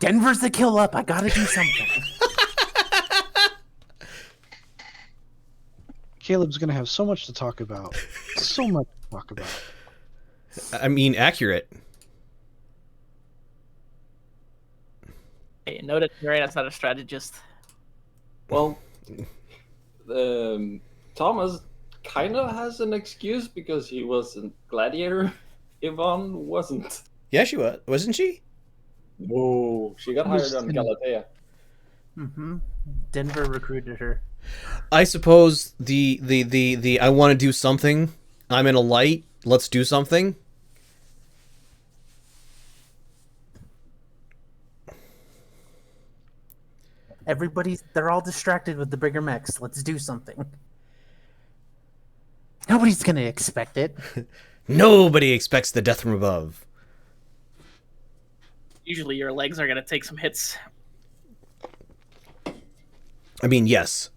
Denver's the kill up. I gotta do something. Caleb's gonna have so much to talk about. So much to talk about. I mean, accurate. Hey, noted. That's not a strategist. Well, Thomas kind of has an excuse because he was a gladiator. Yvonne wasn't. Yeah, she was. Wasn't she? Whoa, she got hired on Galatea. Mm-hmm. Denver recruited her. I suppose the I want to do something. I'm in a light. Let's do something. They're all distracted with the bigger mechs. Let's do something. Nobody's gonna expect it. Nobody expects the death from above. Usually your legs are going to take some hits. I mean, yes.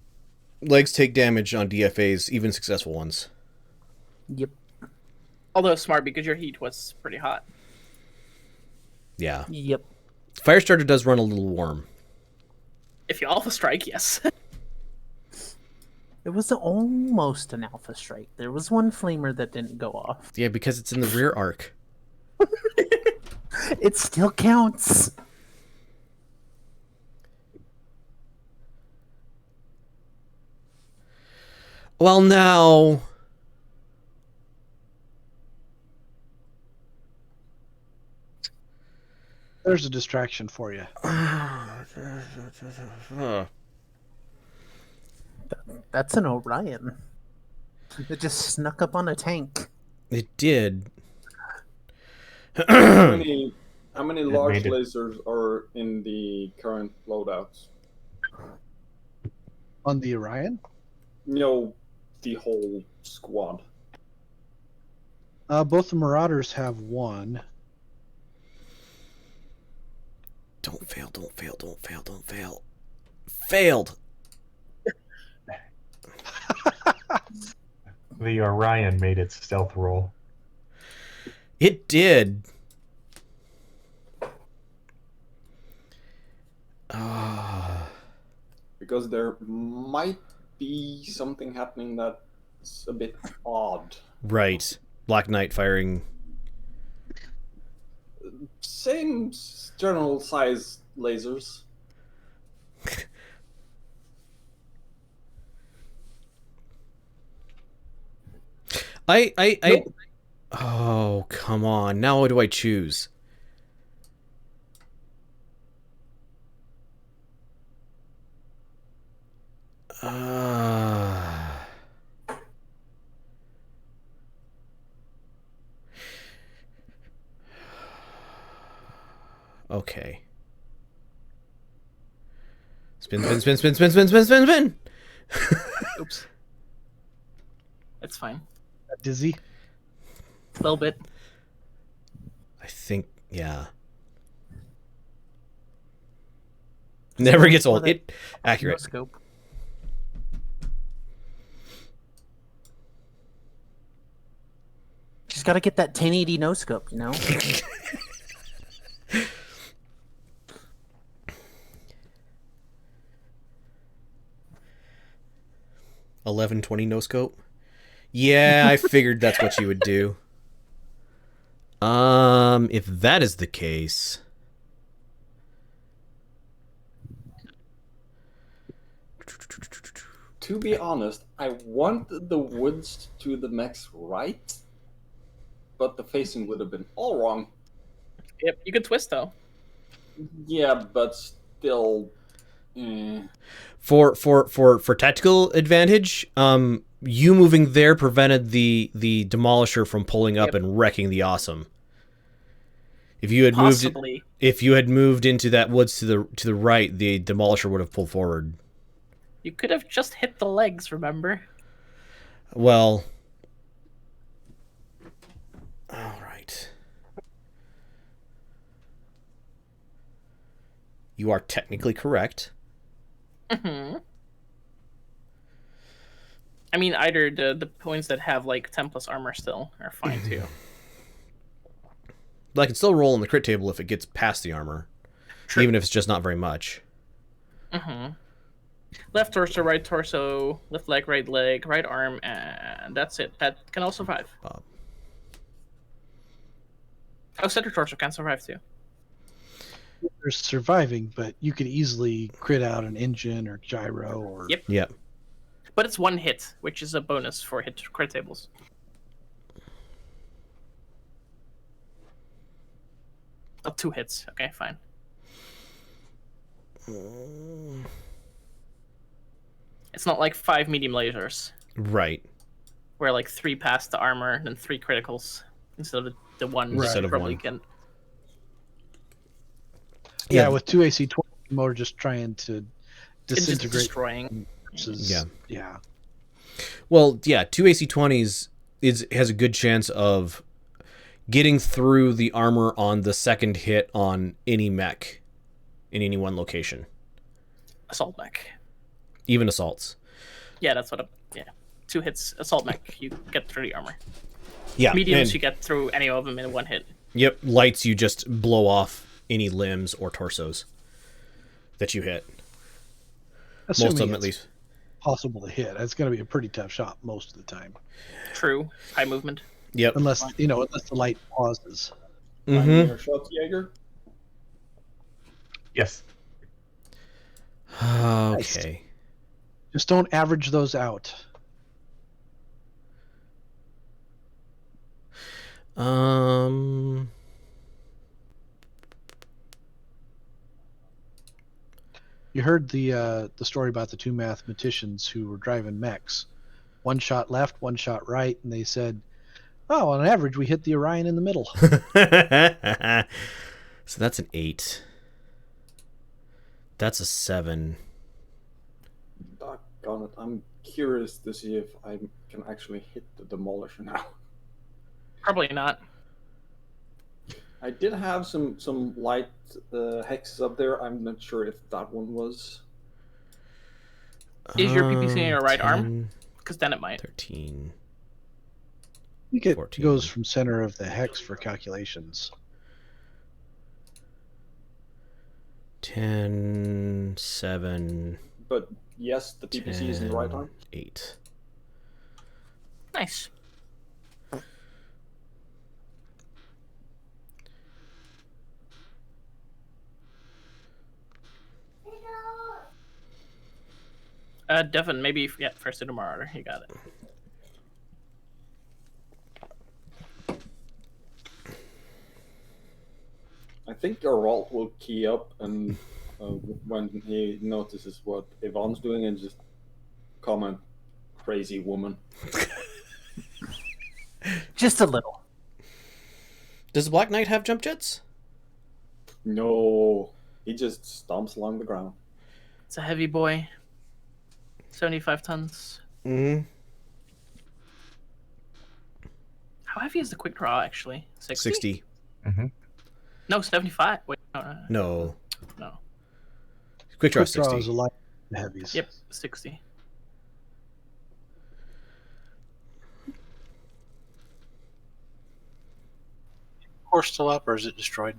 Legs take damage on DFAs, even successful ones. Yep. Although smart because your heat was pretty hot. Yeah. Yep. Firestarter does run a little warm. If you alpha strike, yes. It was almost an alpha strike. There was one flamer that didn't go off. Yeah, because it's in the rear arc. It still counts. Well, now... There's a distraction for you. That's an Orion. It just snuck up on a tank. It did. How many large made it. lasers are in the current loadouts? On the Orion? The whole squad. Both the Marauders have one. Don't fail, don't fail, don't fail, don't fail. Failed! The Orion made its stealth roll. It did. Because there might be something happening that's a bit odd. Right. Black Knight firing. Same general size lasers. Nope. Oh, come on. Now what do I choose? Okay. Spin, spin, spin, spin, spin, spin, spin, spin, spin. Oops. It's fine. Dizzy? A little bit. I think, yeah. Never gets old. It accurate. Scope. She's got to get that 1080 no scope, you know? 1120 no scope. Yeah, I figured that's what you would do. If that is the case, To be honest, I want the woods to the max right, but the facing would have been all wrong. Yep, you could twist though. Yeah, but still. for tactical advantage, you moving there prevented the demolisher from pulling up and wrecking the awesome. If you had moved into that woods to the right, the demolisher would have pulled forward. You could have just hit the legs, remember? Well, all right. You are technically correct. Mm-hmm. I mean, either the points that have like 10 plus armor still are fine too. But I can still roll on the crit table if it gets past the armor, even if it's just not very much. Mm-hmm. Left torso, right torso, left leg, right arm, and that's it. That can all survive. Bob. Oh, center torso can survive too. They're surviving, but you could easily crit out an engine or gyro or... Yep. But it's one hit, which is a bonus for hit crit tables. Oh, 2 hits. Okay, fine. It's not like 5 medium lasers. Right. Where like 3 pass the armor and then 3 criticals instead of the one Instead you of probably one. can. Yeah, with 2 AC-20, more just trying to It's just disintegrate. destroying. Versus, Yeah. Well, yeah, 2 AC-20s has a good chance of getting through the armor on the second hit on any mech in any one location. Assault mech. Even assaults. Yeah, that's what. 2 hits assault mech, you get through the armor. Yeah. Mediums, and- you get through any of them in 1 hit. Yep, lights you just blow off any limbs or torsos that you hit. Assuming Most of them, at it's least. possible to hit. It's going to be a pretty tough shot most of the time. True. High movement. Yep. Unless the light pauses. Mm-hmm. Your shot, Jaeger. Yes. Okay. Just don't average those out. You heard the story about the 2 mathematicians who were driving mechs. 1 shot left, 1 shot right, and they said, "Oh, on average, we hit the Orion in the middle." So that's an 8. That's a 7. but I'm curious to see if I can actually hit the Demolisher now. Probably not. I did have some light hexes up there. I'm not sure if that one was. Is your PPC in your right 10, arm? Because then it might. 13. I think it 14. goes from center of the hex for calculations. 10, 7, But yes, the PPC is in the right 10, arm. 8. Nice. Devin, maybe first to the Marauder. You got it. I think Geralt will key up and when he notices what Yvonne's doing and just comment, "Crazy woman." Just a little. Does the Black Knight have jump jets? No, he just stomps along the ground. It's a heavy boy. 75 tons. Mm-hmm. How heavy is the quick draw actually? 60? 60. No, 75. Wait, No. no. Quick draw Quick draw 60. is a lot of the heavies. Yep, 60. Core still up, or is it destroyed?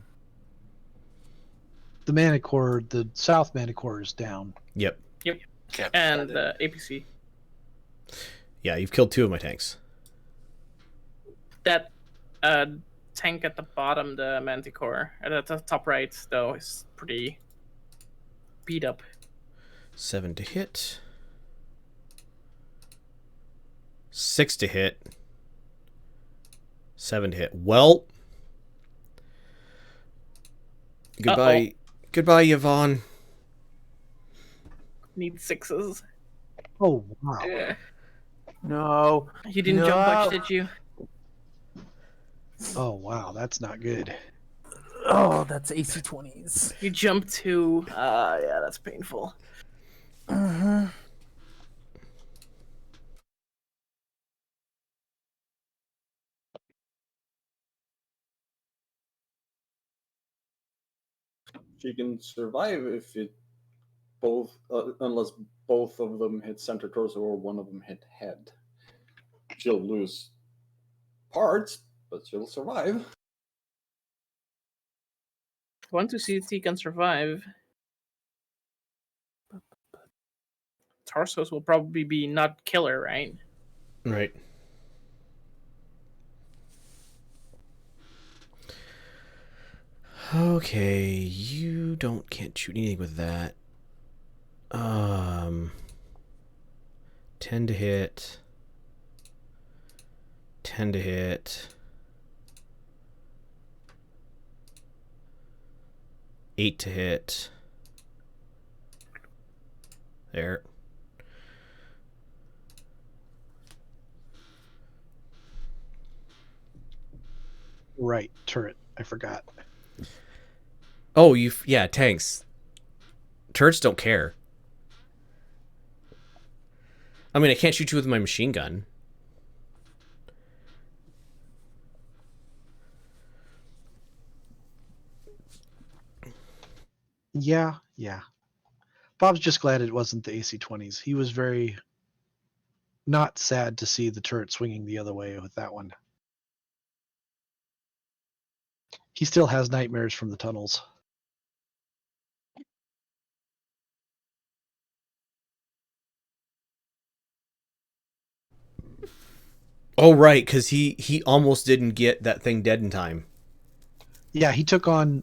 The mana core, the south mana core is down. Yep. Okay. And APC. Yeah, you've killed 2 of my tanks. That tank at the bottom, the Manticore, at the top right, though, is pretty beat up. 7 to hit. 6 to hit. 7 to hit. Well. Goodbye. Goodbye, Yvonne. Need 6s. Oh wow! Yeah. No. You didn't jump much, did you? Oh wow, that's not good. Oh, that's AC 20s. You jumped to. Yeah, that's painful. Mm-hmm. She can survive if it both, unless both of them hit center torso or one of them hit head. She'll lose parts, but she'll survive. Want to see if he can survive. Tarsos will probably be not killer, right? Right. Okay, you can't shoot anything with that. 10 to hit. 10 to hit. 8 to hit. There. Right, turret. I forgot. Oh, yeah, tanks. Turrets don't care. I mean, I can't shoot you with my machine gun. Yeah. Bob's just glad it wasn't the AC-20s. He was very not sad to see the turret swinging the other way with that one. He still has nightmares from the tunnels. Oh, right, because he almost didn't get that thing dead in time. Yeah, he took on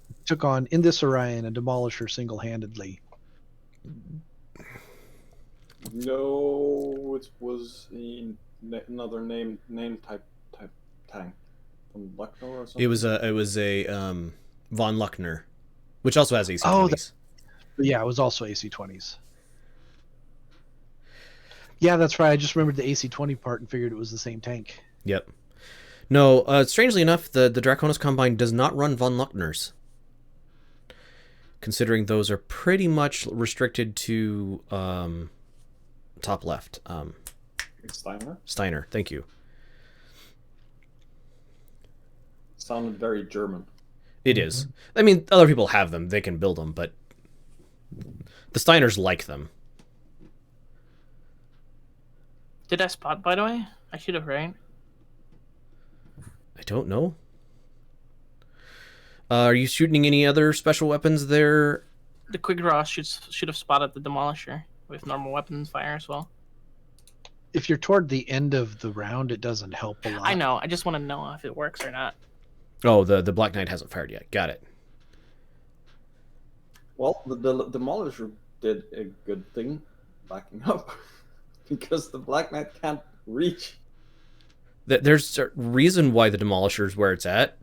in this Orion a Demolisher single-handedly. No, it was another name type tank from Lucknow or something. It was a von Luckner, which also has AC-20s. Oh, yeah, it was also AC-20s. Yeah, that's right. I just remembered the AC-20 part and figured it was the same tank. Yep. No, strangely enough, the Draconis Combine does not run von Luckners, considering those are pretty much restricted to top left. Steiner Steiner, thank you. sounded very German. It is. I mean, other people have them; they can build them, but the Steiners like them. Did I spot, by the way? I should have, right? I don't know. Are you shooting any other special weapons there? The quick draw should have spotted the Demolisher with normal weapons fire as well. If you're toward the end of the round, it doesn't help a lot. I know. I just want to know if it works or not. Oh, the Black Knight hasn't fired yet. Got it. Well, the Demolisher did a good thing backing up because the Black Knight can't reach. There's a reason why the Demolisher's where it's at.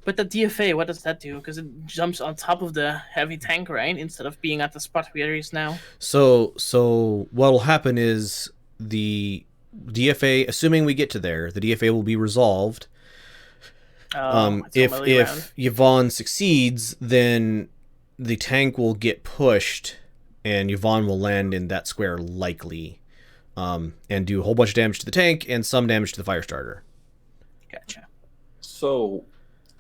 But the DFA, what does that do? Because it jumps on top of the heavy tank, right? Instead of being at the spot where he is now. So what'll happen is the DFA, assuming we get to there, the DFA will be resolved. If Yvonne succeeds, then the tank will get pushed, and Yvonne will land in that square likely, and do a whole bunch of damage to the tank and some damage to the fire starter. Gotcha. So,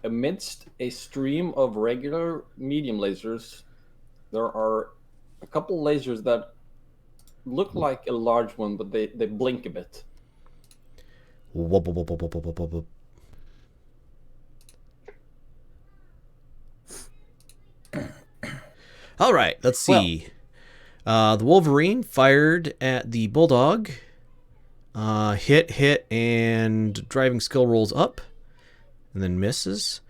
amidst a stream of regular medium lasers, there are a couple lasers that look like a large one, but they blink a bit. Whoop, whoop, whoop, whoop, whoop, whoop, whoop, whoop. All right, let's see. The Wolverine fired at the Bulldog. Hit, and driving skill rolls up, and then misses.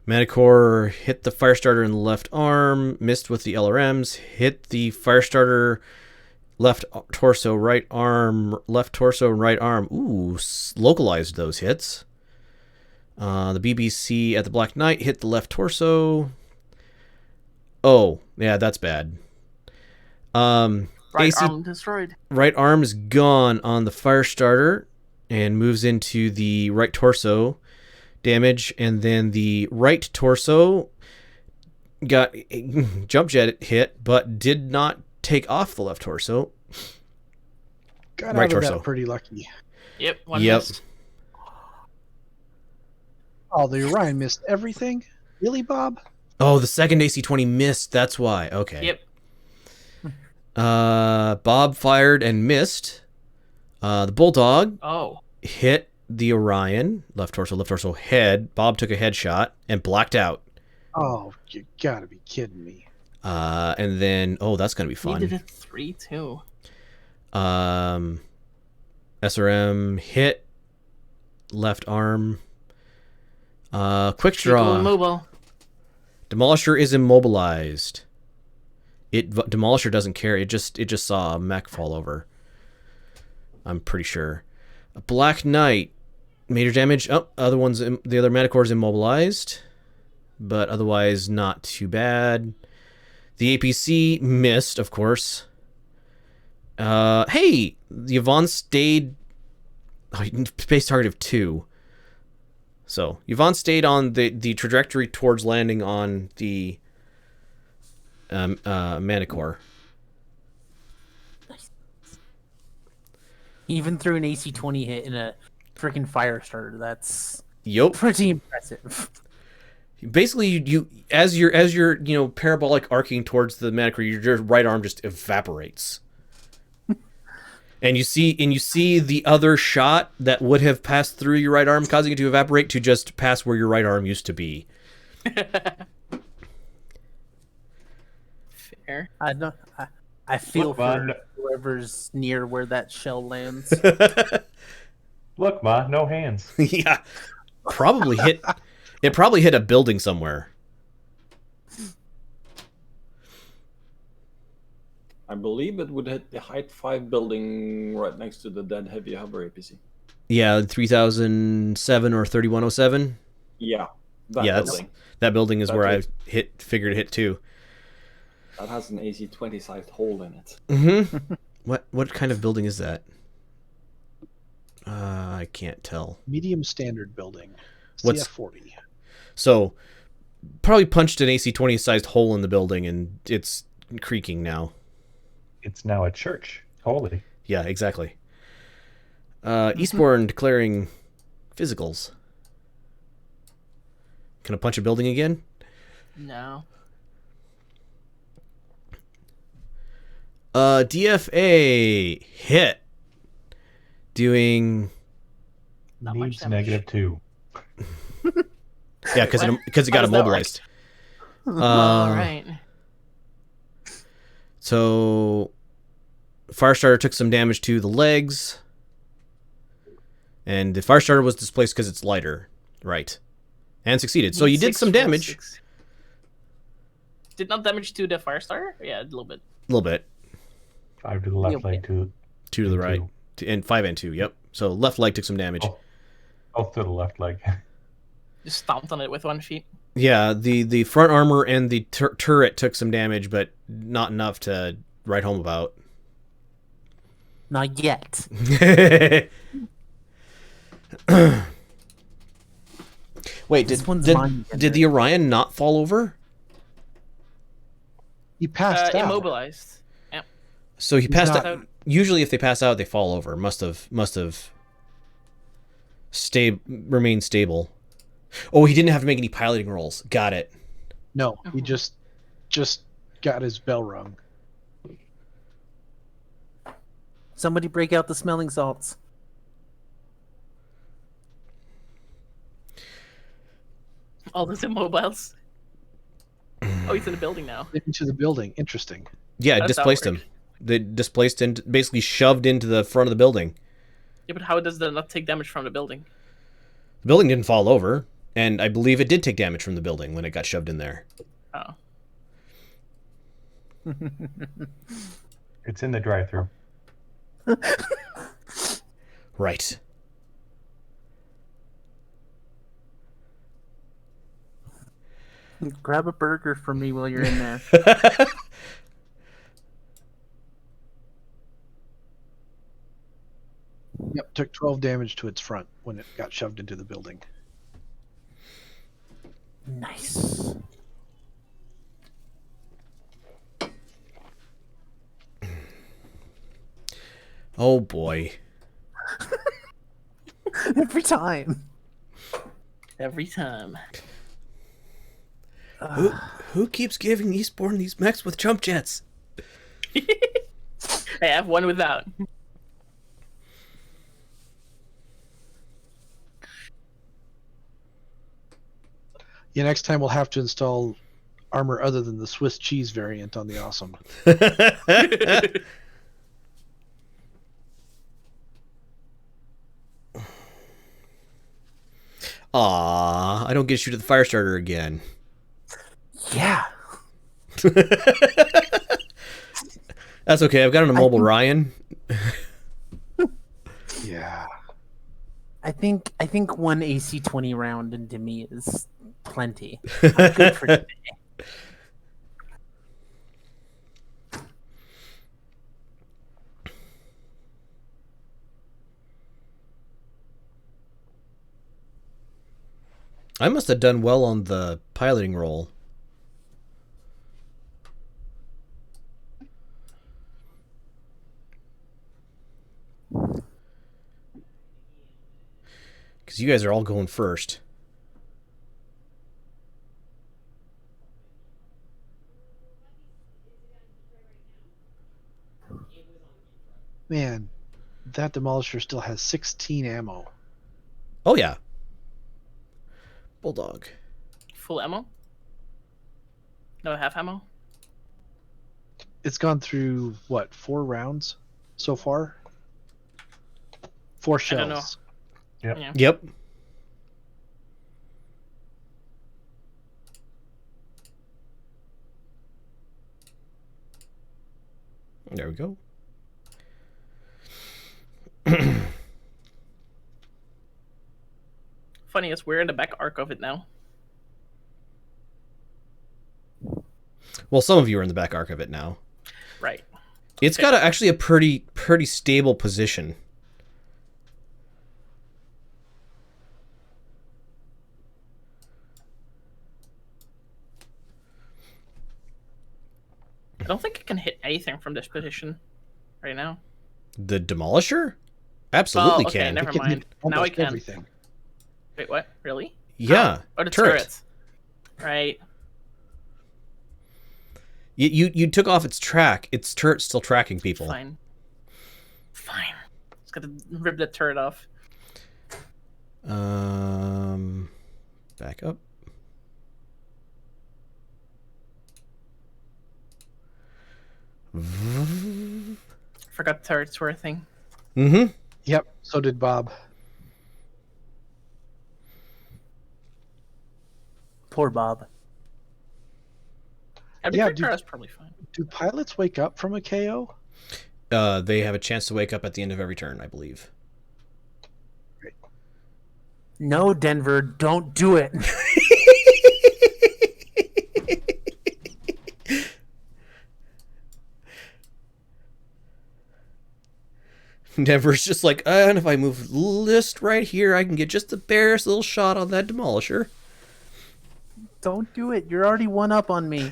Manticore hit the Firestarter in the left arm, missed with the LRMs, hit the Firestarter left torso, right arm, left torso, right arm. Ooh, localized those hits. The BBC at the Black Knight hit the left torso. Oh, yeah, that's bad. Right arm destroyed. Right arm is gone on the Firestarter and moves into the right torso damage, and then the right torso got jump jet hit, but did not take off the left torso. Got right out of torso. that pretty lucky. Yep. One Yep. missed. Oh, the Orion missed everything? Really, Bob? Oh, the second AC-20 missed. That's why. Okay. Yep. Bob fired and missed. The Bulldog Oh. hit the Orion, left torso, head. Bob took a headshot and blacked out. Oh, you gotta be kidding me. And then, oh, that's gonna be He fun. did a 3-2. SRM hit, left arm. Quick People draw. immobile. Demolisher is immobilized. Demolisher doesn't care. It just saw a mech fall over. I'm pretty sure. A Black Knight, major damage. Oh, the other Manticore is immobilized, but otherwise not too bad. The APC missed, of course. Hey, the Yvonne stayed. Space target of 2. So Yvonne stayed on the trajectory towards landing on the Manticore. Even through an AC-20 hit in a freaking Firestarter, that's Yup. pretty impressive. Basically, you as you're parabolic arcing towards the Manticore, your right arm just evaporates. And you see the other shot that would have passed through your right arm, causing it to evaporate, to just pass where your right arm used to be. Fair. I feel Look, for man. whoever's near where that shell lands. Look, Ma, no hands. Yeah, probably hit. It probably hit a building somewhere. I believe it would hit the height 5 building right next to the dead heavy hover APC. Yeah, 3007 or 3107. Yeah, that Yeah, building. that building is That where I is- figured to hit too. That has an AC-20 sized hole in it. Mm-hmm. What kind of building is that? I can't tell. Medium standard building. What's- CF40. So probably punched an AC-20 sized hole in the building, and it's creaking now. It's now a church. Holy. Yeah, exactly. Eastbourne declaring physicals. Can I punch a building again? No. DFA hit. Doing... Not much Needs damage. -2. Yeah, because it got How does that work? immobilized. All right. So Firestarter took some damage to the legs. And the Firestarter was displaced because it's lighter. Right. And succeeded. So you did 6 some plus damage. 6. Did not damage to the Firestarter? Yeah, a little bit. A little bit. 5 to the left leg, 2 2 to the right. 2. And 5 and 2, yep. So left leg took some damage. Oh, both to the left leg. Just stomped on it with 1 feet. Yeah, the front armor and the turret took some damage, but not enough to write home about. Not yet. Wait, This one's mine, did the Orion not fall over? He passed out. Immobilized. Yeah. So he passed not- out. Usually, if they pass out, they fall over. Must have remained stable. Oh, he didn't have to make any piloting rolls. Got it. No, he just got his bell rung. Somebody break out the smelling salts. All those immobiles. Oh, he's in the building now. Into the building. Interesting. Yeah, it How does that displaced work? him. They displaced and basically shoved into the front of the building. Yeah, but how does that not take damage from the building? The building didn't fall over, and I believe it did take damage from the building when it got shoved in there. Oh. It's in the drive-thru. Right. Grab a burger for me while you're in there. Yep, took 12 damage to its front when it got shoved into the building. Nice. Oh boy. Every time. Every time. Who keeps giving Eastbourne these mechs with jump jets? Hey, I have one without. Yeah, next time we'll have to install armor other than the Swiss cheese variant on the Awesome. Aw, I don't get to shoot at the Firestarter again. Yeah. That's okay. I've got an immobile Ryan. Yeah. I think one AC-20 round into me is plenty. I'm good for today. I must have done well on the piloting roll. Because you guys are all going first. Man, that Demolisher still has 16 ammo. Oh, yeah. Bulldog. Full ammo? No, half ammo? It's gone through, what, 4 rounds so far? 4 shells. I don't know. Yep. Yeah. Yep. There we go. Funny is we're in the back arc of it now. Well, some of you are in the back arc of it now. Right. It's got actually a pretty stable position. I don't think I can hit anything from this position right now. The Demolisher? Absolutely Oh, okay, can. never It can mind. hit Now I almost can. everything. Wait, what? Really? Yeah. How? Oh, the turret. turret. Right. You took off its track. Its turret's still tracking people. Fine. Fine. Just gotta rip the turret off. Back up. Forgot turrets were a thing. Mm-hmm. Yep, so did Bob. Poor Bob. Heavy Yeah, quick dude. draw is probably fine. Do pilots wake up from a KO? They have a chance to wake up at the end of every turn, I believe. No, Denver, don't do it. Denver's just like, and if I move list right here, I can get just the barest little shot on that Demolisher. Don't do it. You're already one up on me.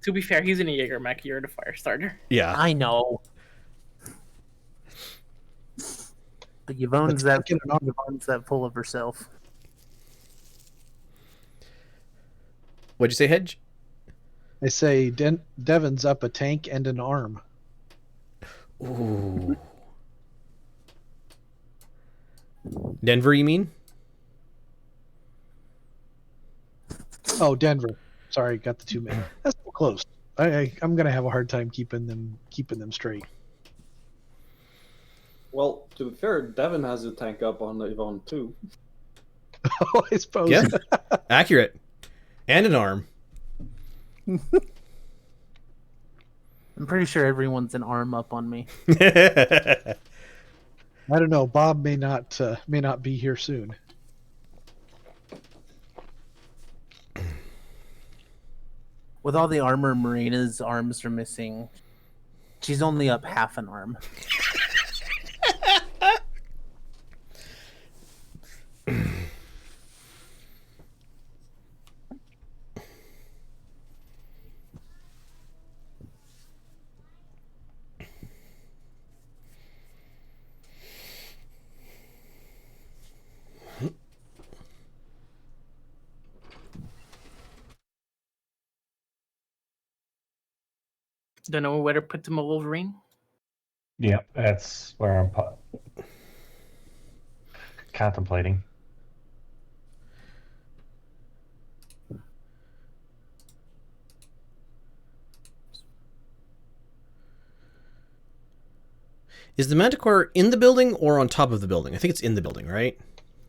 To be fair, he's in a Jaeger mech. You're the fire starter. Yeah. I know. But Yvonne's that full of herself. What'd you say, Hedge? I say Devin's up a tank and an arm. Ooh. Denver, you mean? Oh, Denver. Sorry, got the two men. That's so close. I'm gonna have a hard time keeping them straight. Well, to be fair, Devin has a tank up on Yvonne too. Oh, I suppose. Yeah. Accurate. And an arm. I'm pretty sure everyone's an arm up on me. I don't know. Bob may not be here soon. With all the armor, Marina's arms are missing. She's only up half an arm. Don't know where to put them a Wolverine. Yeah, that's where I'm contemplating. Is the Manticore in the building or on top of the building? I think it's in the building, right?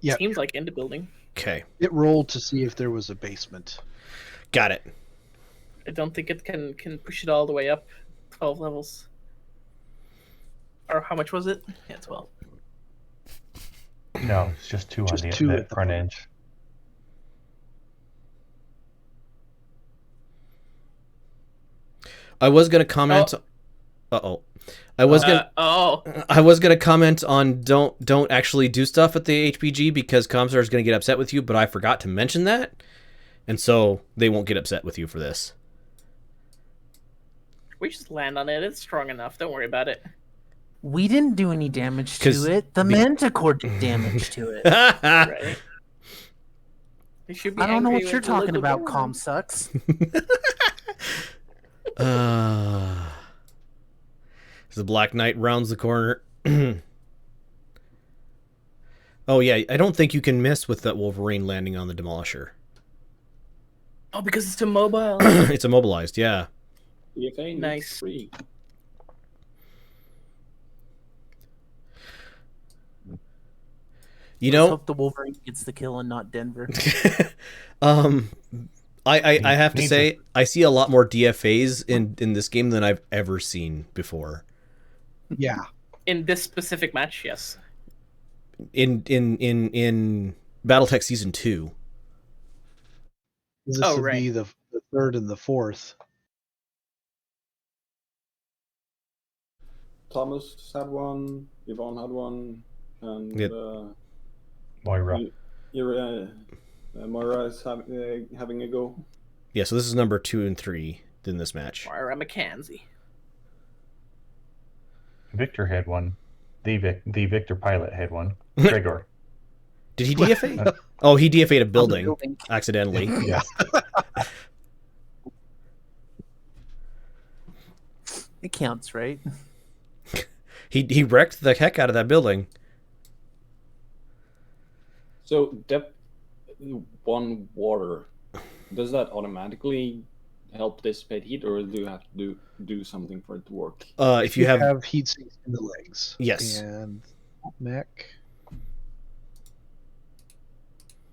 Yeah, Seems like in the building. Okay. it rolled to see if there was a basement. Got it. I don't think it can push it all the way up 12 levels. Or how much was it? Yeah, 12. No, it's just two Just on the two that at the front front. edge. I was gonna comment. Uh-oh. I was gonna comment on don't actually do stuff at the HPG because Comstar is gonna get upset with you, but I forgot to mention that, and so they won't get upset with you for this. We just land on it. It's strong enough. Don't worry about it. We didn't do any damage 'Cause to it. The Manticore did damage to it. Right? They should be I don't know angry what you're with the talking local about, government. Comsucks. As the Black Knight rounds the corner. Oh yeah, I don't think you can miss with that Wolverine landing on the Demolisher. Oh, because it's immobile. It's immobilized, yeah. EFA Nice. free. You Let's know, hope the Wolverine gets the kill and not Denver. I have to say I see a lot more DFAs in this game than I've ever seen before. Yeah. In this specific match, yes. In BattleTech Season 2. This Oh, would right. be the third and the fourth. Thomas had one, Yvonne had one, and Yeah. Moira. Moira is having a go. Yeah, so this is number 2 and 3 in this match. Moira McKenzie. Victor had one. The Victor pilot had one. Gregor. Did he DFA? Oh, he DFA'd a building building. accidentally. Yeah. It counts, right? He wrecked the heck out of that building. So depth 1 water, does that automatically help dissipate heat, or do you have to do something for it to work? If you have heat sinks in the legs. Yes. And mech.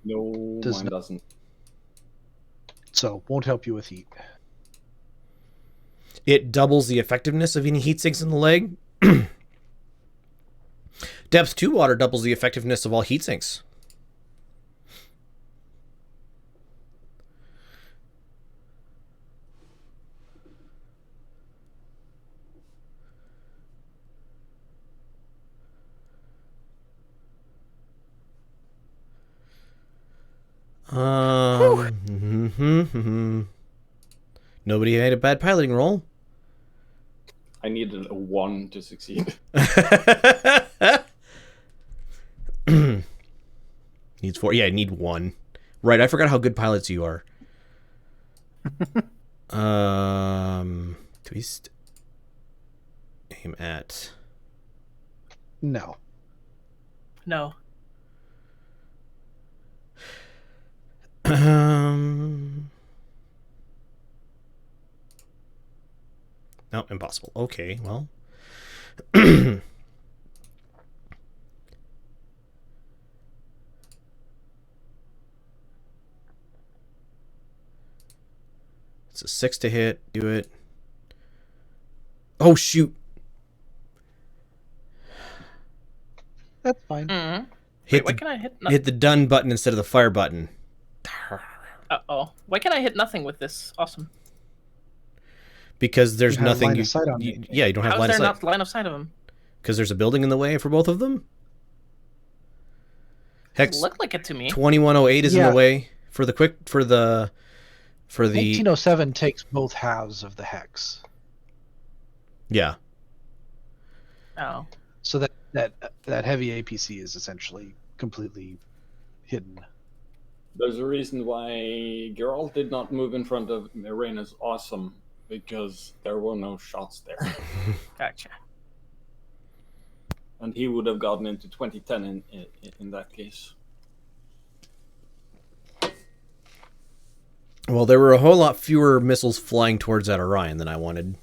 No, Does mine not. doesn't. So won't help you with heat. it doubles the effectiveness of any heat sinks in the leg. Depth 2 water doubles the effectiveness of all heat sinks. Nobody made a bad piloting roll. I needed a 1 to succeed. Needs 4. Yeah, I need 1. Right, I forgot how good pilots you are. Twist. Aim at. No. No. No, impossible. Okay, well. It's a 6 to hit. Do it. Oh, shoot. That's fine. Mm-hmm. Hit Why the, can I hit hit the done button instead of the fire button. Uh-oh. Why can I hit nothing with this? Awesome. Because there's You have nothing line you, of sight on you it. yeah, you don't have How line is of there sight. not line of sight of him? Because there's a building in the way for both of them. Hex Looked like it to me. 2108 is in Yeah. the way for the 1907 takes both halves of the hex. yeah. Oh. So that heavy APC is essentially completely hidden. There's a reason why Geralt did not move in front of Mirena's awesome, because there were no shots there. Gotcha. And he would have gotten into 2010 in that case. Well, there were a whole lot fewer missiles flying towards that Orion than I wanted.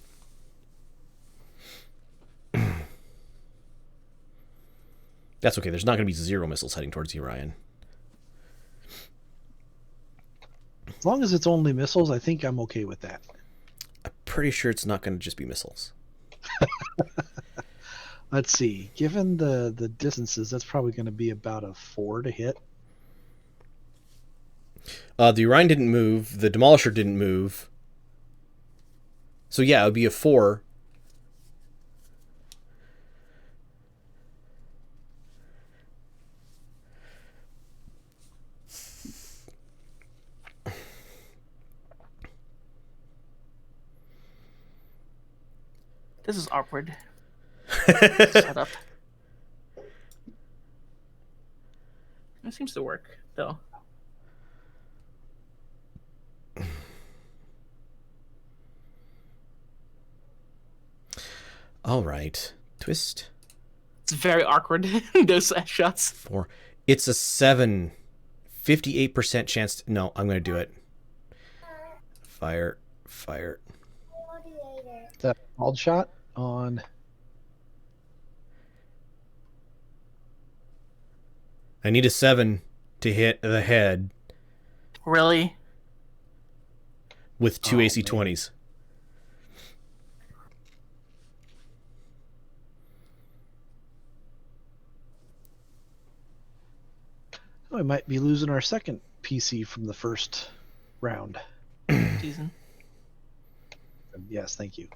That's okay. There's not going to be 0 missiles heading towards the Orion. As long as it's only missiles, I think I'm okay with that. I'm pretty sure it's not going to just be missiles. Let's see. Given the distances, that's probably going to be about a 4 to hit. The Orion didn't move. The Demolisher didn't move. So yeah, it would be a 4. This is awkward. Setup. It seems to work, though. All right. Twist. It's very awkward, those shots. 4. It's a 7. 58% chance. No, I'm going to do it. Fire. Fire. That bald shot on. I need a 7 to hit the head Really? with 2 Oh, AC-20s. Oh, we might be losing our second PC from the first round. Season. Yes, thank you.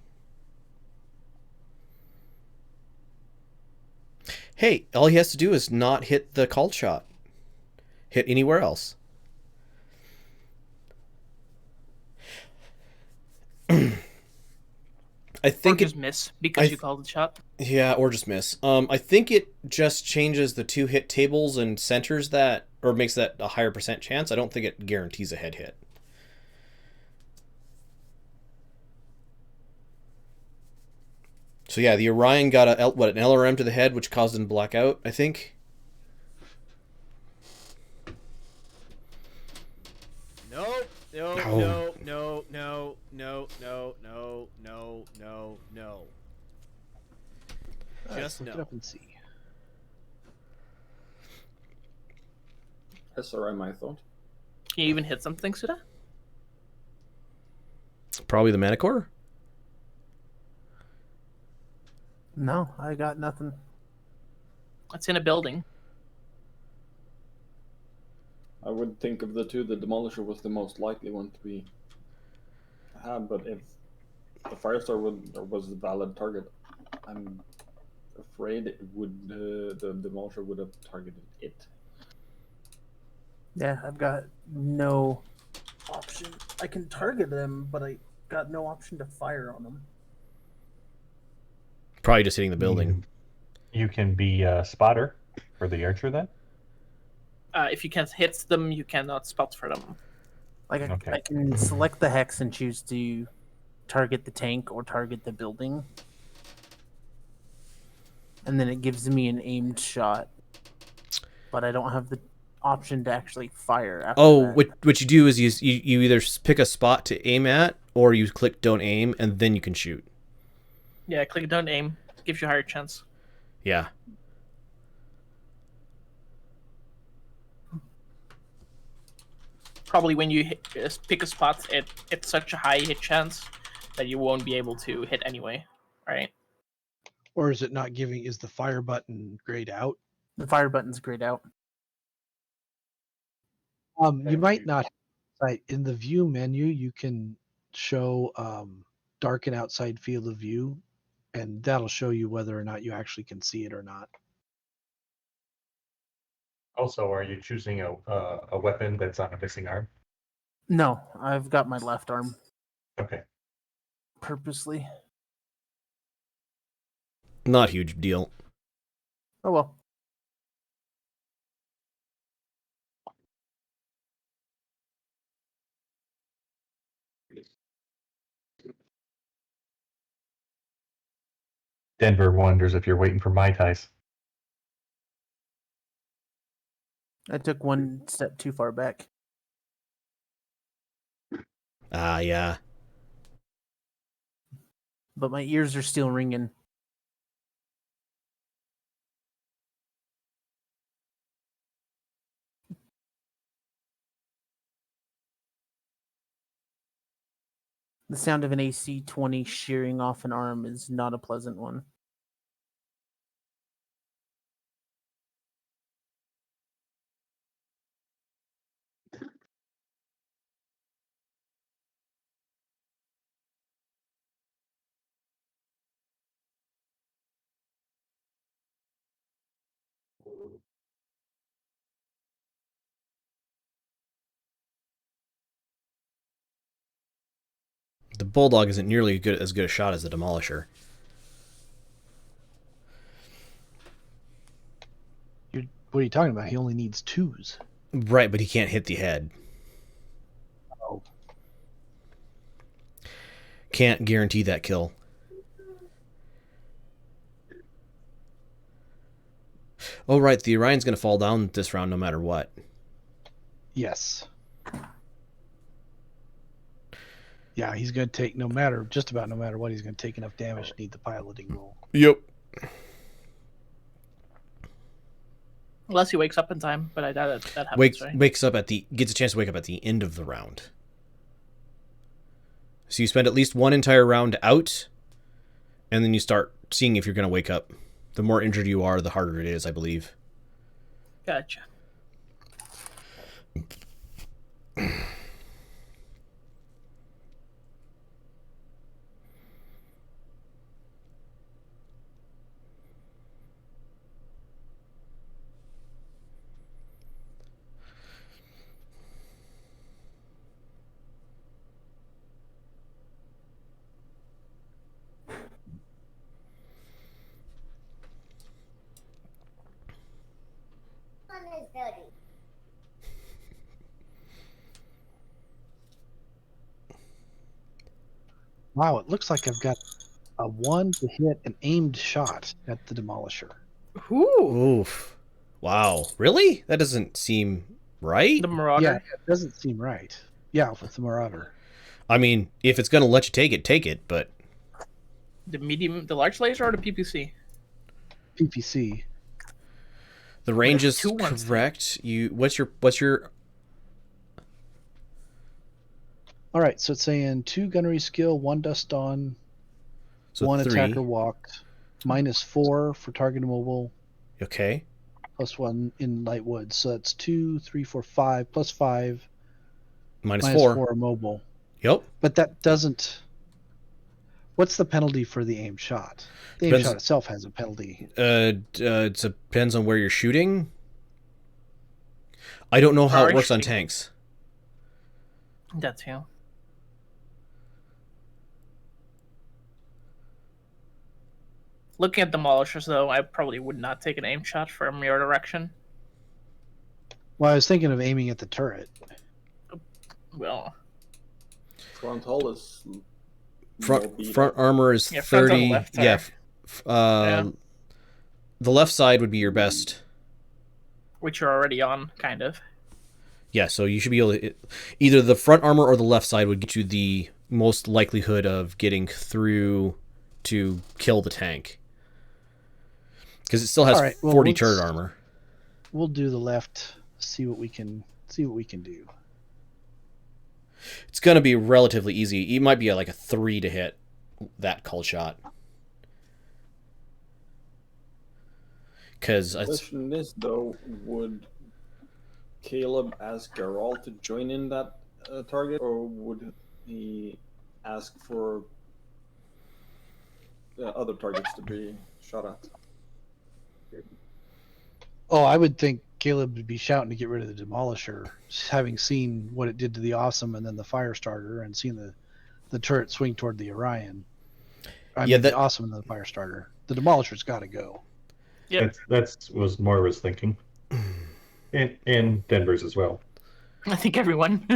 Hey, all he has to do is not hit the called shot. Hit anywhere else. I Or think just miss because you called the shot. yeah, or just miss. I think it just changes the 2-hit tables and centers that, or makes that a higher percent chance. I don't think it guarantees a head hit. So yeah, the Orion got an LRM to the head, which caused him to black out, I think. No, no, Oh. no, no, no, no, no, no, no, no, no. Let's Just look it no. up and see. SRM, I thought. Can you even hit something, Suda? Probably the Manicore. No, I got nothing. It's in a building. I would think of the two, the Demolisher was the most likely one to be had, but if the Firestar was the valid target, I'm afraid it would the Demolisher would have targeted it. Yeah, I've got no option. I can target them, but I got no option to fire on them. Probably just hitting the building. You can be a spotter for the archer then? If you can't hit them, you cannot spot for them. Like Okay. I can select the hex and choose to target the tank or target the building. And then it gives me an aimed shot. But I don't have the option to actually fire after Oh, that. what you do is you either pick a spot to aim at, or you click don't aim, and then you can shoot. Yeah, click don't aim. Gives you a higher chance. Yeah. Probably when you pick a spot, it's such a high hit chance that you won't be able to hit anyway, right? Or is it not giving? Is the fire button grayed out? The fire button's grayed out. You might not. Right in the view menu, you can show darken outside field of view, and that'll show you whether or not you actually can see it or not. Also, are you choosing a weapon that's on a missing arm? No, I've got my left arm Okay. purposely. Not a huge deal. Oh well. Denver wonders if you're waiting for Mai Tais. I took one step too far back. Ah, yeah. But my ears are still ringing. The sound of an AC-20 shearing off an arm is not a pleasant one. The Bulldog isn't nearly as good a shot as the Demolisher. What are you talking about? He only needs twos. Right, but he can't hit the head. Oh. Can't guarantee that kill. Oh, right, the Orion's going to fall down this round no matter what. Yes. Yeah, he's going to take just about no matter what, he's going to take enough damage to need the piloting roll. Yep. Unless he wakes up in time, but I doubt that happens, right? Gets a chance to wake up at the end of the round. So you spend at least one entire round out, and then you start seeing if you're going to wake up. The more injured you are, the harder it is, I believe. Gotcha. Wow, it looks like I've got a 1 to hit an aimed shot at the Demolisher. Ooh. Oof. Wow. Really? That doesn't seem right. The Marauder. Yeah, it doesn't seem right. Yeah, with the Marauder. I mean, if it's gonna let you take it. But The large laser or the PPC? PPC. the range There's is two ones there. correct. What's your? All right, so it's saying 2 gunnery skill, 1 dust on, So 1 3. attacker walked, -4 for target mobile, Okay. +1 in light wood. So that's 2, 3, 4, 5, +5, -4. -4 mobile. Yep. But that doesn't. What's the penalty for the aim shot? The aim Depends- shot itself has a penalty. It depends on where you're shooting. I don't know how it works on tanks. That too. Looking at demolishers, though, I probably would not take an aim shot from your direction. Well, I was thinking of aiming at the turret. Well, Front hull is more beat Front up. armor is Yeah, front's on the 30. left Yeah. Yeah. The left side would be your best. which you're already on, kind of. Yeah, so you should be able to either the front armor or the left side would get you the most likelihood of getting through to kill the tank. Because it still has All right, well, 40 let's- turret armor. We'll do the left. See what we can do. It's going to be relatively easy. It might be like a 3 to hit that call shot. Because The question is, though, would Caleb ask Geralt to join in that target, or would he ask for other targets to be shot at? Oh, I would think Caleb would be shouting to get rid of the Demolisher, having seen what it did to the Awesome and then the Firestarter, and seen the turret swing toward the Orion. The Awesome and the Firestarter. The Demolisher's got to go. Yeah, That's was Moira's thinking, and Denver's as well. I think everyone.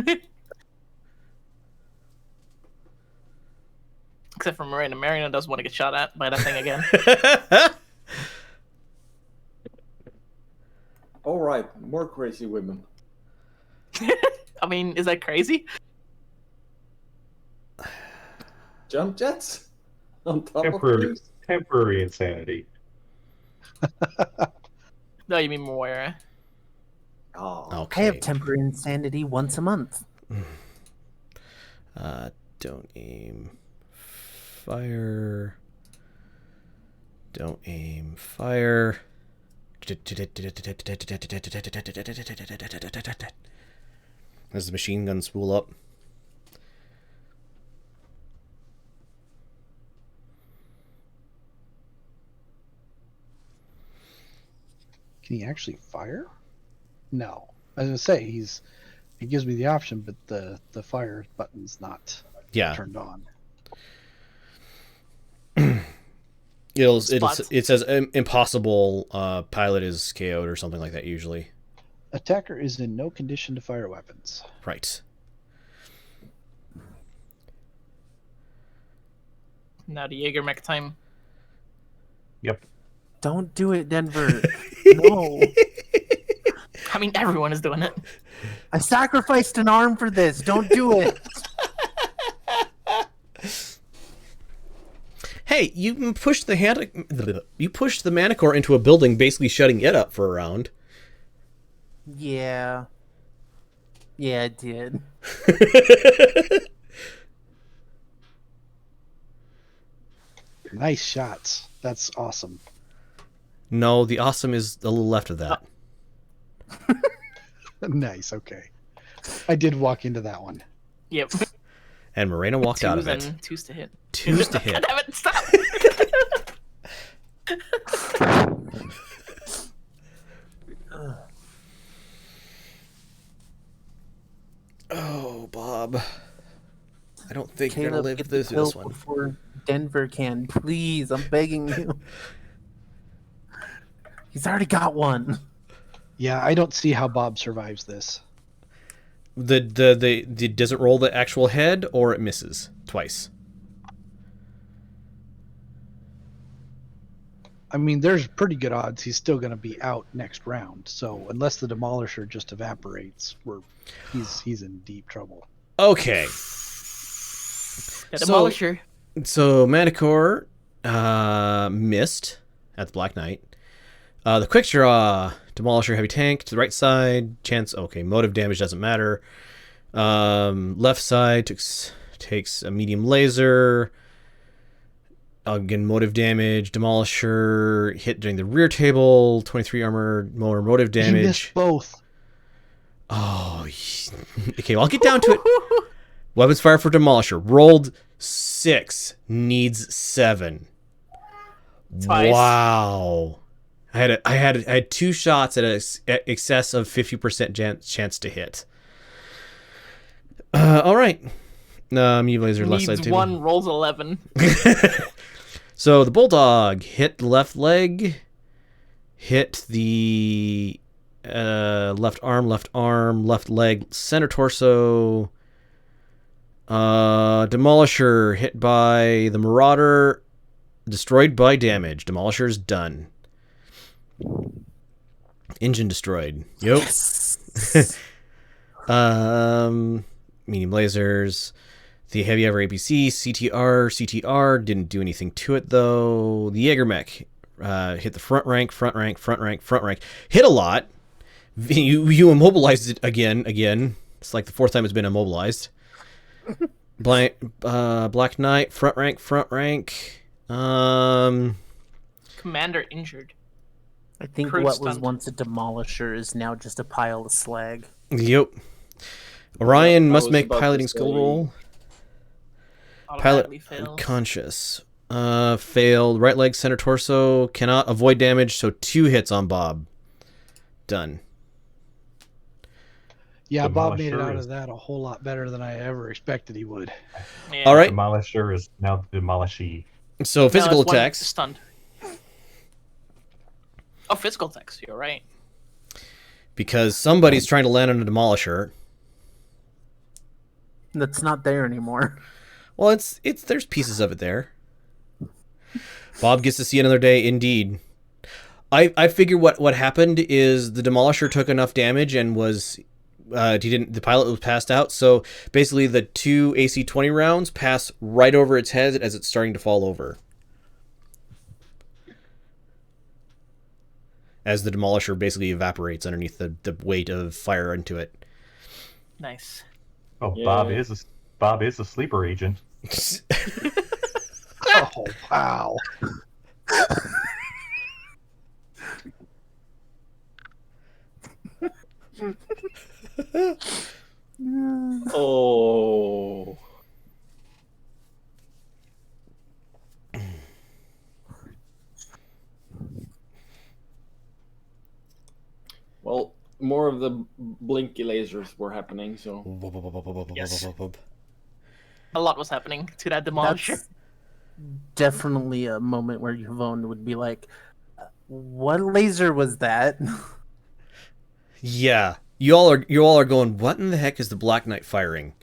Except for Marina. Marina does want to get shot at by that thing again. All right, more crazy women. I mean, is that crazy? Jump jets on top of Temporary insanity. No, you mean Moira. Oh, okay. I have temporary insanity once a month. Don't aim. Fire. Don't aim. Fire. As the machine guns spool up. Can he actually fire? No. I was gonna say he gives me the option, but the fire button's not turned on. It says impossible pilot is KO'd or something like that usually. Attacker is in no condition to fire weapons. Right. Now the Jaeger mech time. Yep. Don't do it, Denver. No. I mean, everyone is doing it. I sacrificed an arm for this. Don't do it. Hey, you pushed the Manicore into a building, basically shutting it up for a round. Yeah. Yeah, I did. Nice shots. That's awesome. No, the awesome is a little left of that. Nice. Okay. I did walk into that one. Yep. And Morena walked out of it. Twos to hit. Twos to hit. Damn it, stop! Oh, Bob. I don't think you're Caleb, gonna live get this the pill one. before Denver can. Please, I'm begging you. He's already got one. Yeah, I don't see how Bob survives this. Does it roll the actual head or it misses twice? I mean, there's pretty good odds he's still going to be out next round. So unless the Demolisher just evaporates, he's in deep trouble. Okay. The Demolisher. So Manticore missed at the Black Knight. The quick draw, Demolisher heavy tank to the right side. Chance, okay, motive damage doesn't matter. Left side takes a medium laser. Again, motive damage. Demolisher hit during the rear table. 23 armor, more motive damage. He missed both. Oh, okay. Well, I'll get down to it. Weapons fire for Demolisher. Rolled 6. Needs 7. Twice. Wow. I had 2 shots at excess of 50% chance to hit. All right. Medium laser left side Needs table. 1, rolls 11. So the Bulldog hit the left leg, hit the left arm, left leg, center torso. Demolisher hit by the Marauder, destroyed by damage. Demolisher's done. Engine destroyed. Yep. Yes. Medium lasers. The heavy ever APC, CTR didn't do anything to it though. The Jaeger mech hit the front rank. Hit a lot. You immobilized it again. It's like the 4th time it's been immobilized. Black Knight, front rank. Commander injured. I think Crew what was stunt. once a Demolisher is now just a pile of slag. Yep. Orion I must was make about to piloting skill say- roll. Automatically fails. Conscious. Failed. Right leg, center torso. Cannot avoid damage, so 2 hits on Bob. Done. Yeah, Bob made it Demolisher out is- of that a whole lot better than I ever expected he would. Yeah. All right. Demolisher is now Demolishee. So No, physical it's one attacks. Stunned. Oh, physical attacks. You're right. Because somebody's trying to land on a Demolisher. That's not there anymore. Well, it's there's pieces of it there. Bob gets to see another day, indeed. I figure what happened is the Demolisher took enough damage and was the pilot was passed out. So basically, the 2 AC-20 rounds pass right over its head as it's starting to fall over. As the Demolisher basically evaporates underneath the weight of fire into it. Nice. Oh, Yeah. Bob is a sleeper agent. Oh, wow. Oh. Well, more of the blinky lasers were happening, so Yes. A lot was happening to that Demolisher. That's definitely a moment where Yvonne would be like, "What laser was that?" Yeah. You all are going, what in the heck is the Black Knight firing?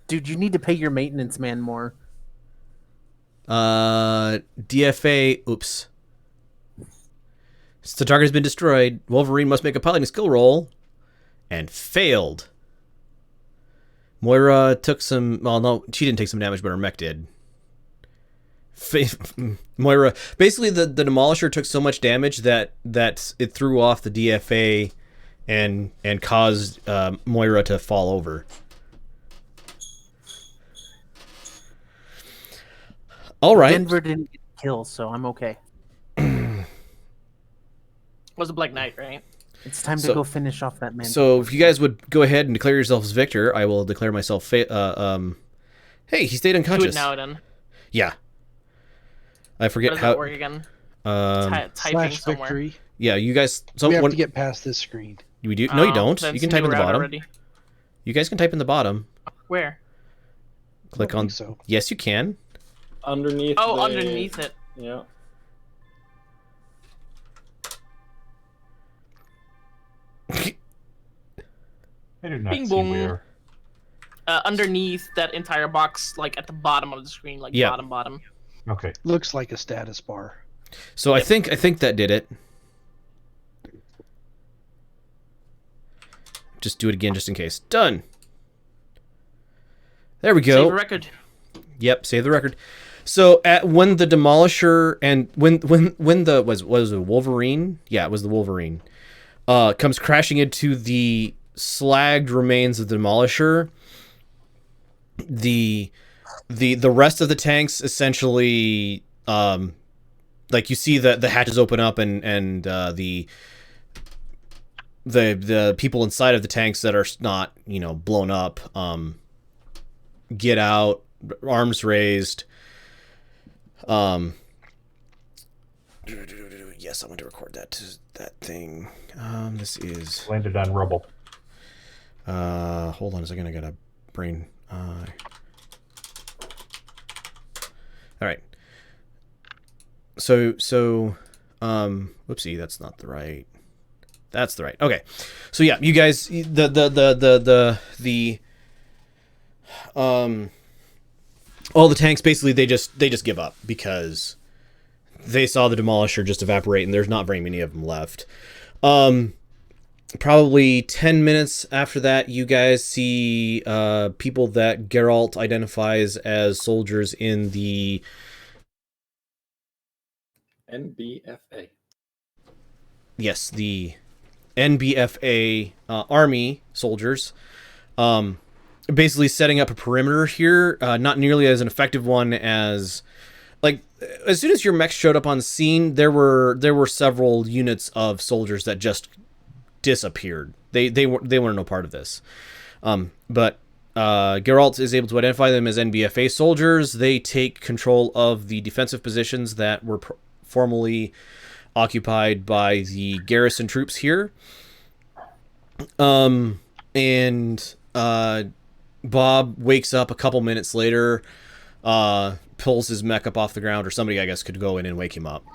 Dude, you need to pay your maintenance man more. DFA, oops. The target has been destroyed. Wolverine must make a piloting skill roll. And failed. Moira took some, well, no, she didn't take some damage, but her mech did. Moira, basically the Demolisher took so much damage that it threw off the DFA and caused Moira to fall over. All right. Denver didn't get a kill, so I'm okay. Was a Black Knight, right? It's time to So- go finish off that man. So if you guys would go ahead and declare yourselves victor, I will declare myself hey, he stayed Do unconscious. it now then. Yeah. I How forget does how that work again? Typing Slash somewhere. victory. Yeah, you guys We have someone to get past this screen. we do. No, you Oh, don't. then You can it's a type in new the route bottom. already. You guys can type in the bottom. Where? Click I don't on think so. Yes, you can. underneath. Oh, the- underneath it. Yeah. I do not Bing see bong. where. Underneath that entire box, like at the bottom of the screen, like Yeah. bottom. Okay. Looks like a status bar. So I think that did it. Just do it again, just in case. Done. There we go. Save a record. Yep, save the record. So when the Demolisher and when the was it Wolverine? Yeah, it was the Wolverine. Comes crashing into the slagged remains of the Demolisher. The rest of the tanks essentially, like you see the hatches open up and the people inside of the tanks that are not blown up get out, arms raised. Yes, I want to record that thing. This is Landed on rubble. hold on a second, I got a brain. All right. So whoopsie, that's not the right. That's the right. Okay. So yeah, you guys, all the tanks basically they just give up because they saw the Demolisher just evaporate and there's not very many of them left. Probably 10 minutes after that, you guys see people that Geralt identifies as soldiers in the NBFA. Yes, the NBFA army soldiers. Basically setting up a perimeter here, not nearly as an effective one as, like, as soon as your mech showed up on scene, there were several units of soldiers that just disappeared. They weren't no part of this. But Geralt is able to identify them as NBFA soldiers. They take control of the defensive positions that were formerly occupied by the garrison troops here. And Bob wakes up a couple minutes later, pulls his mech up off the ground, or somebody, I guess, could go in and wake him up.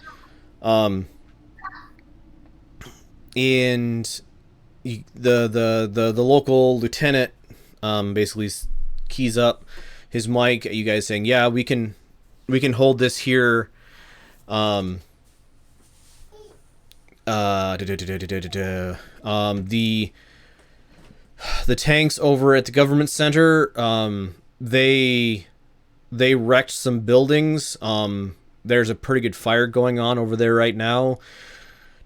And the local lieutenant basically keys up his mic at you guys, saying, "Yeah, we can hold this here." The tanks over at the government center, they wrecked some buildings. There's a pretty good fire going on over there right now.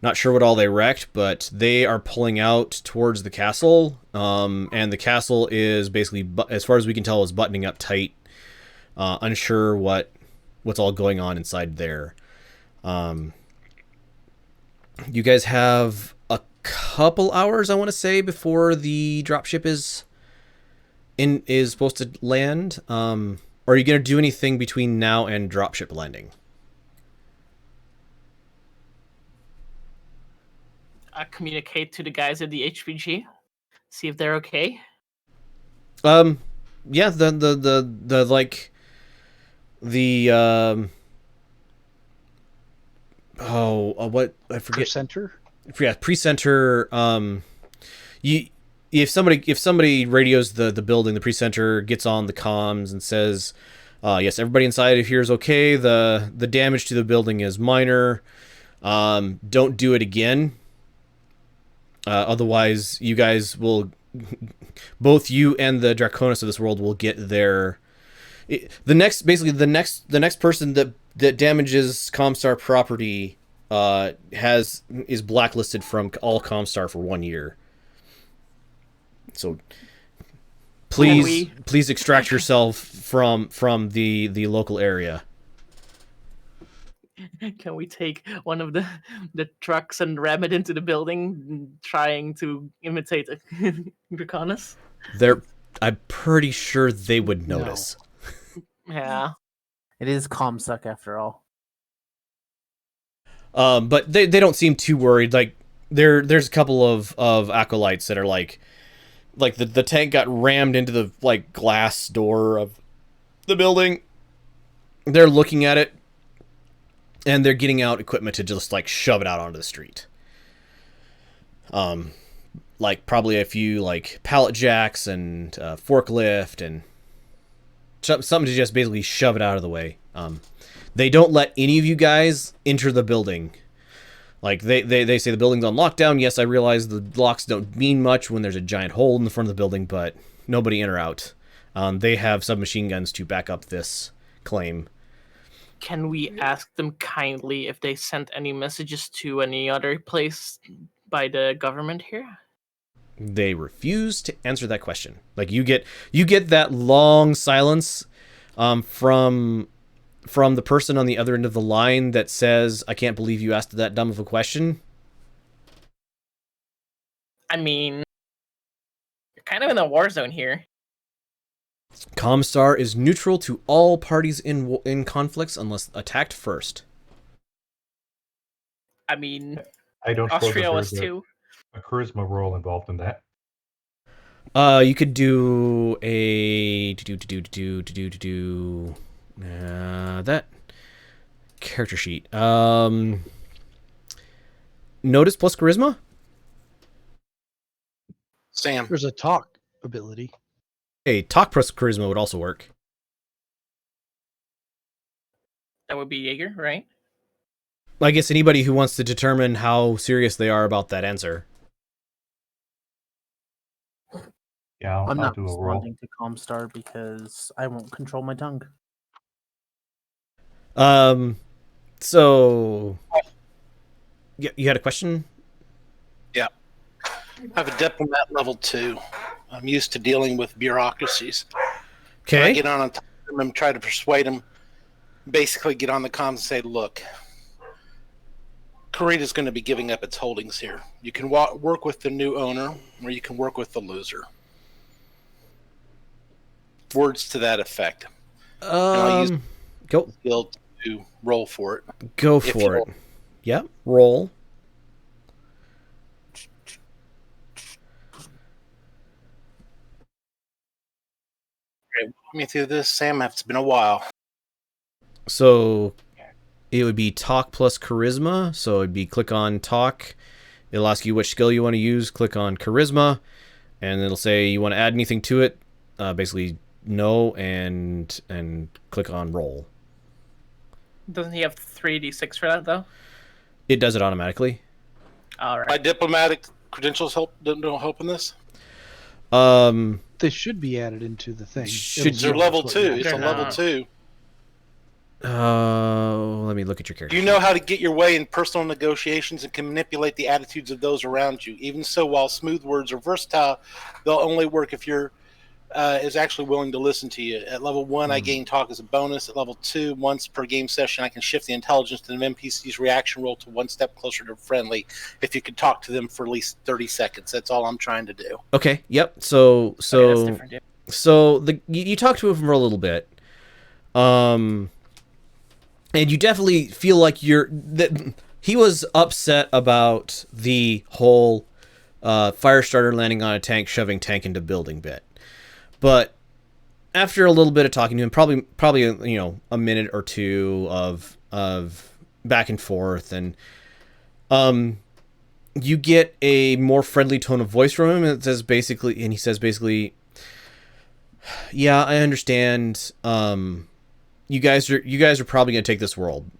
Not sure what all they wrecked, but they are pulling out towards the castle. And the castle is basically, as far as we can tell, is buttoning up tight. Unsure what's all going on inside there. You guys have a couple hours, I want to say, before the dropship is supposed to land. Are you going to do anything between now and dropship landing? Communicate to the guys at the HPG, see if they're okay. Yeah, what I forget. Center. Yeah, pre-center. If somebody radios the building, the pre-center gets on the comms and says, yes, everybody inside of here is okay. The damage to the building is minor. Don't do it again. Otherwise, you guys will, both you and the Draconis of this world will get their. The next person that damages Comstar property is blacklisted from all Comstar for 1 year. So please extract yourself from the local area. Can we take one of the trucks and ram it into the building, trying to imitate Draconis? I'm pretty sure they would notice. Yeah. It is Comsuck after all. But they don't seem too worried. Like there's a couple of acolytes that are like the tank got rammed into the glass door of the building. They're looking at it, and they're getting out equipment to just shove it out onto the street. like probably a few like pallet jacks and forklift and something to just basically shove it out of the way. They don't let any of you guys enter the building. Like, they say the building's on lockdown. Yes, I realize the locks don't mean much when there's a giant hole in the front of the building, but nobody in or out. They have submachine guns to back up this claim. Can we ask them kindly if they sent any messages to any other place by the government here? They refuse to answer that question. Like, you get that long silence from the person on the other end of the line that says, "I can't believe you asked that dumb of a question." I mean, you're kind of in a war zone here. Comstar is neutral to all parties in conflicts unless attacked first. I mean, I don't suppose Austria that was there's too. a charisma roll involved in that. You could do a that character sheet. Notice plus charisma. Sam. There's a talk ability. A talk plus charisma would also work. That would be Jaeger, right? I guess anybody who wants to determine how serious they are about that answer. Yeah, I'm I'll not do a roll. responding to Comstar because I won't control my tongue. So you had a question? Yeah. I have a diplomat level 2. I'm used to dealing with bureaucracies. I Okay. get on top of them and try to persuade them. Basically, get on the comms and say, "Look, Korea's going to be giving up its holdings here. You can work with the new owner, or you can work with the loser." Words to that effect. And I'll use Go skill to roll for it. go If for it. you'll- Yep. Roll. Okay, walk me through this, Sam. It's been a while. So it would be talk plus charisma. So it'd be click on talk. It'll ask you which skill you want to use. Click on charisma, and it'll say you want to add anything to it. Basically, no, and click on roll. Doesn't he have 3d6 for that though? It does it automatically. All My right. diplomatic credentials don't help in this. They should be added into the thing. Should It'll They're tell us level what 2. you- It's a They're level not. 2. Let me look at your character. You know how to get your way in personal negotiations and can manipulate the attitudes of those around you. Even so, while smooth words are versatile, they'll only work if you're is actually willing to listen to you. At level 1, I gain talk as a bonus. At level 2, once per game session, I can shift the intelligence to an NPC's reaction roll to one step closer to friendly if you could talk to them for at least 30 seconds. That's all I'm trying to do. Okay. Yep. So Okay, that's different. Yeah. so you talk to him for a little bit, and you definitely feel like he was upset about the whole fire starter landing on a tank, shoving tank into building bit. But after a little bit of talking to him, probably a minute or two of back and forth, and you get a more friendly tone of voice from him. He says basically, yeah, I understand. You guys are probably gonna take this world.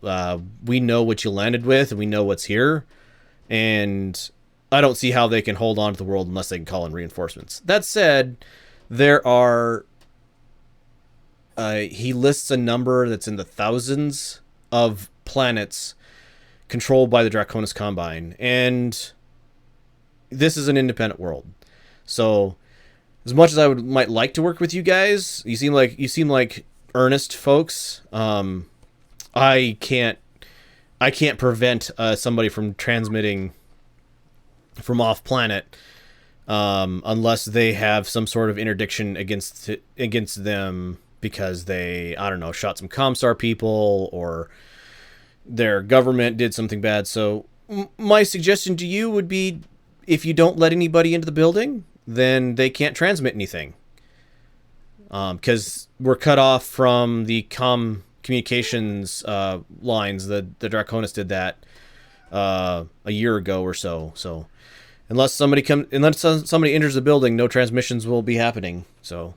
We know what you landed with, and we know what's here, and I don't see how they can hold on to the world unless they can call in reinforcements. That said, there are. He lists a number that's in the thousands of planets controlled by the Draconis Combine, and this is an independent world. So, as much as might like to work with you guys, you seem like earnest folks. I can't prevent somebody from transmitting from off planet unless they have some sort of interdiction against them because they, I don't know, shot some Comstar people or their government did something bad. So my suggestion to you would be, if you don't let anybody into the building, then they can't transmit anything. Because we're cut off from the communications lines. The Draconis did that a year ago or so. So Unless somebody enters the building, no transmissions will be happening. So.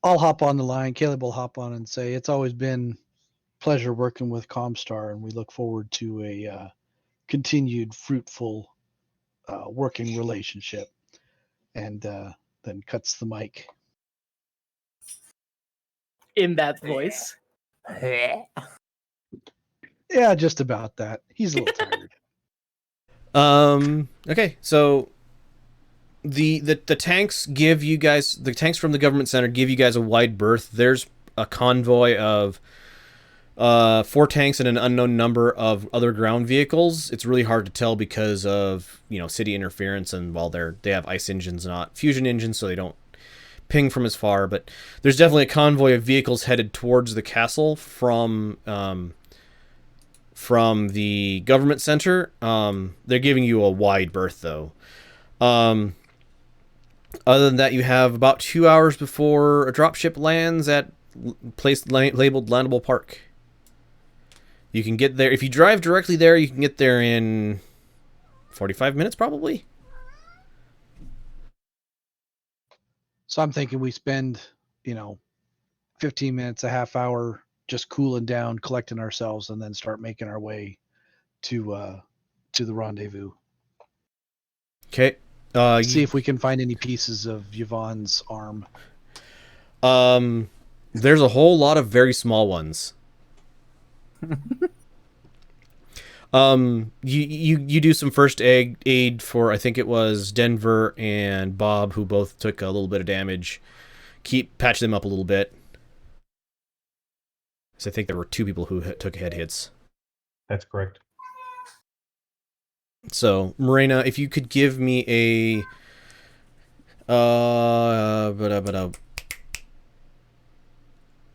I'll hop on the line. Caleb will hop on and say it's always been pleasure working with Comstar, and we look forward to a continued fruitful working relationship. And then cuts the mic. In that voice. Yeah, just about that. He's a little tired. Okay, so the tanks give you guys, the tanks from the government center give you guys a wide berth. There's a convoy of 4 tanks and an unknown number of other ground vehicles. It's really hard to tell because of, city interference, and while they have ice engines, not fusion engines, so they don't ping from as far. But there's definitely a convoy of vehicles headed towards the castle from the government center. They're giving you a wide berth, though. Other than that, you have about 2 hours before a dropship lands at place labeled Landable Park. You can get there. If you drive directly there, you can get there in 45 minutes, probably. So I'm thinking we spend, 15 minutes, a half hour, just cooling down, collecting ourselves, and then start making our way to the rendezvous. Okay. See if we can find any pieces of Yvonne's arm. There's a whole lot of very small ones. You do some first aid for, I think it was Denver and Bob, who both took a little bit of damage. Patch them up a little bit. So I think there were 2 people who took head hits. That's correct. So, Morena, if you could give me a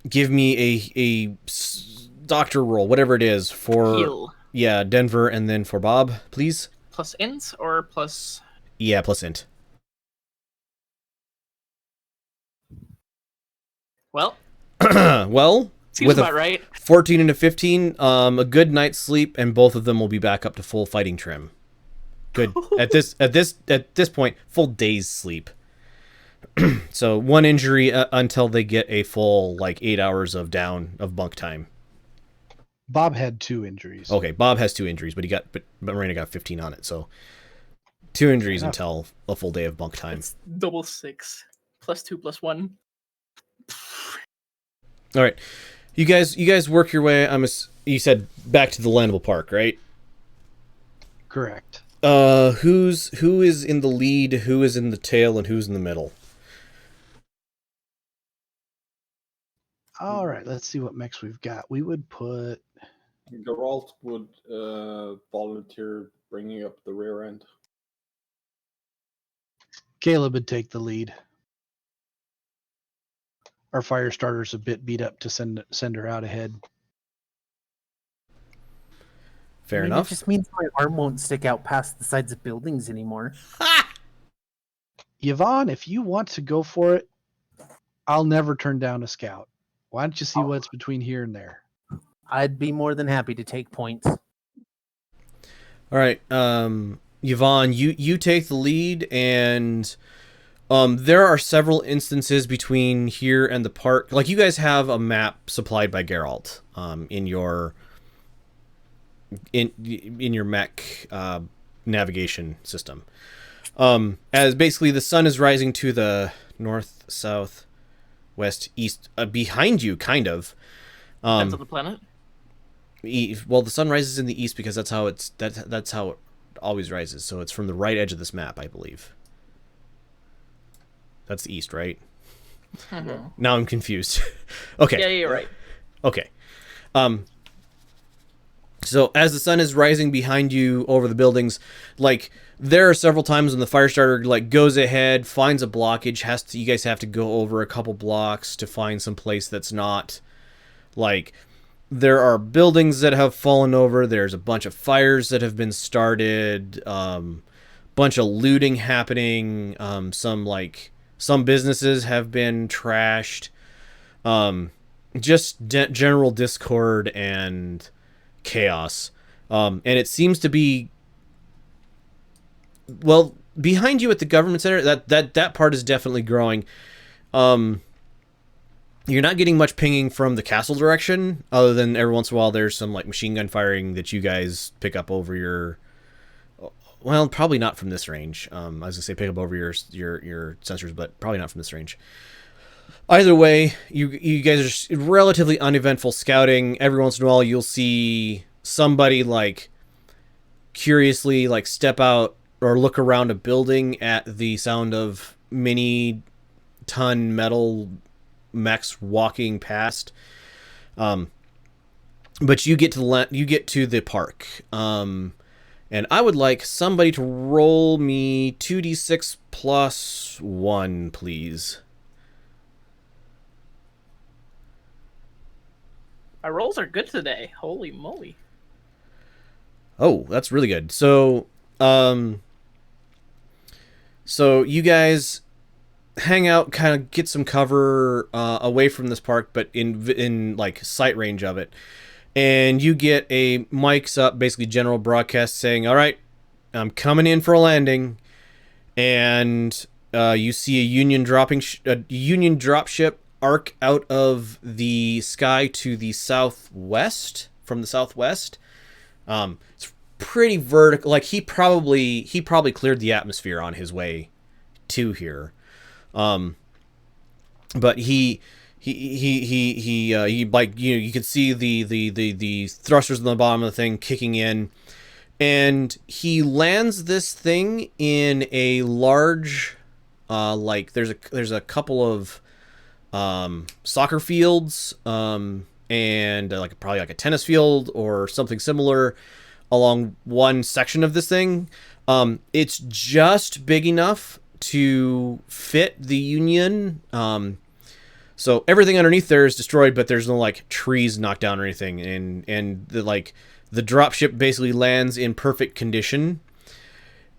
give me a doctor roll, whatever it is, for Heal. Yeah, Denver, and then for Bob, please. Plus int or plus? Yeah, plus int. Well, well, seems with about right. 14 and a 15, a good night's sleep, and both of them will be back up to full fighting trim. Good. At this point, full day's sleep. So 1 injury until they get a full 8 hours of bunk time. Bob had 2 injuries. Okay, Bob has 2 injuries, but Marina got 15 on it, so 2 injuries until a full day of bunk time. It's double 6 plus 2 plus 1. All right, you guys work your way. You said back to the Landable Park, right? Correct. Who is in the lead? Who is in the tail? And who's in the middle? All right, let's see what mechs we've got. We would put... Geralt would volunteer bringing up the rear end. Caleb would take the lead. Our fire starter's a bit beat up to send her out ahead. Fair enough. It just means my arm won't stick out past the sides of buildings anymore. Yvonne, if you want to go for it, I'll never turn down a scout. Why don't you see what's between here and there? I'd be more than happy to take points. All right, Yvonne, you take the lead, and there are several instances between here and the park. Like, you guys have a map supplied by Geralt in your mech navigation system. As basically the sun is rising to the north, south, west, east, behind you, kind of. Depends on the planet. Well, the sun rises in the east because that's how it always rises. So it's from the right edge of this map, I believe. That's the east, right? Mm-hmm. Now I'm confused. Okay. Yeah, you're right. Okay. So as the sun is rising behind you over the buildings, there are several times when the fire starter goes ahead, finds a blockage, you guys have to go over a couple blocks to find some place that's not there are buildings that have fallen over, there's a bunch of fires that have been started, bunch of looting happening, some businesses have been trashed, just general discord and chaos. And it seems to be, well, behind you at the government center, that part is definitely growing. You're not getting much pinging from the castle direction, other than every once in a while there's some like machine gun firing that you guys pick up over your. Well, probably not from this range. I was gonna say pick up over your sensors, but probably not from this range. Either way, you guys are relatively uneventful scouting. Every once in a while, you'll see somebody like curiously like step out or look around a building at the sound of many ton metal mechs walking past. But you get to the park. And I would like somebody to roll me 2d6 plus 1, please. My rolls are good today. Holy moly. Oh, that's really good. So you guys hang out, kind of get some cover away from this park, but in like sight range of it. And you get a mics up, basically general broadcast saying, "All right, I'm coming in for a landing." And you see a Union dropship arc out of the sky to the southwest, from the southwest. It's pretty vertical. Like he probably cleared the atmosphere on his way to here. But he like, you know, you can see the thrusters on the bottom of the thing kicking in, and he lands this thing in a large, like there's a couple of soccer fields, and like probably like a tennis field or something similar along one section of this thing. It's just big enough to fit the Union. So everything underneath there is destroyed, but there's no like trees knocked down or anything. And the dropship basically lands in perfect condition.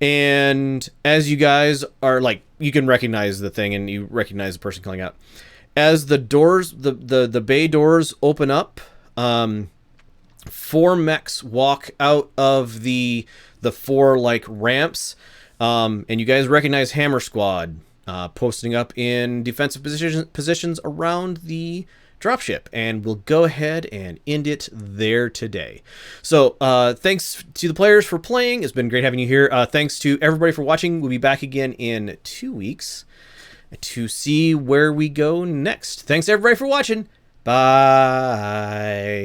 And as you guys are like, you can recognize the thing and you recognize the person coming out. As the doors, the bay doors open up, 4 mechs walk out of the 4 like ramps. And you guys recognize Hammer Squad posting up in defensive positions around the dropship, and we'll go ahead and end it there today. So thanks to the players for playing. It's been great having you here. Thanks to everybody for watching. We'll be back again in 2 weeks to see where we go next. Thanks everybody for watching. Bye.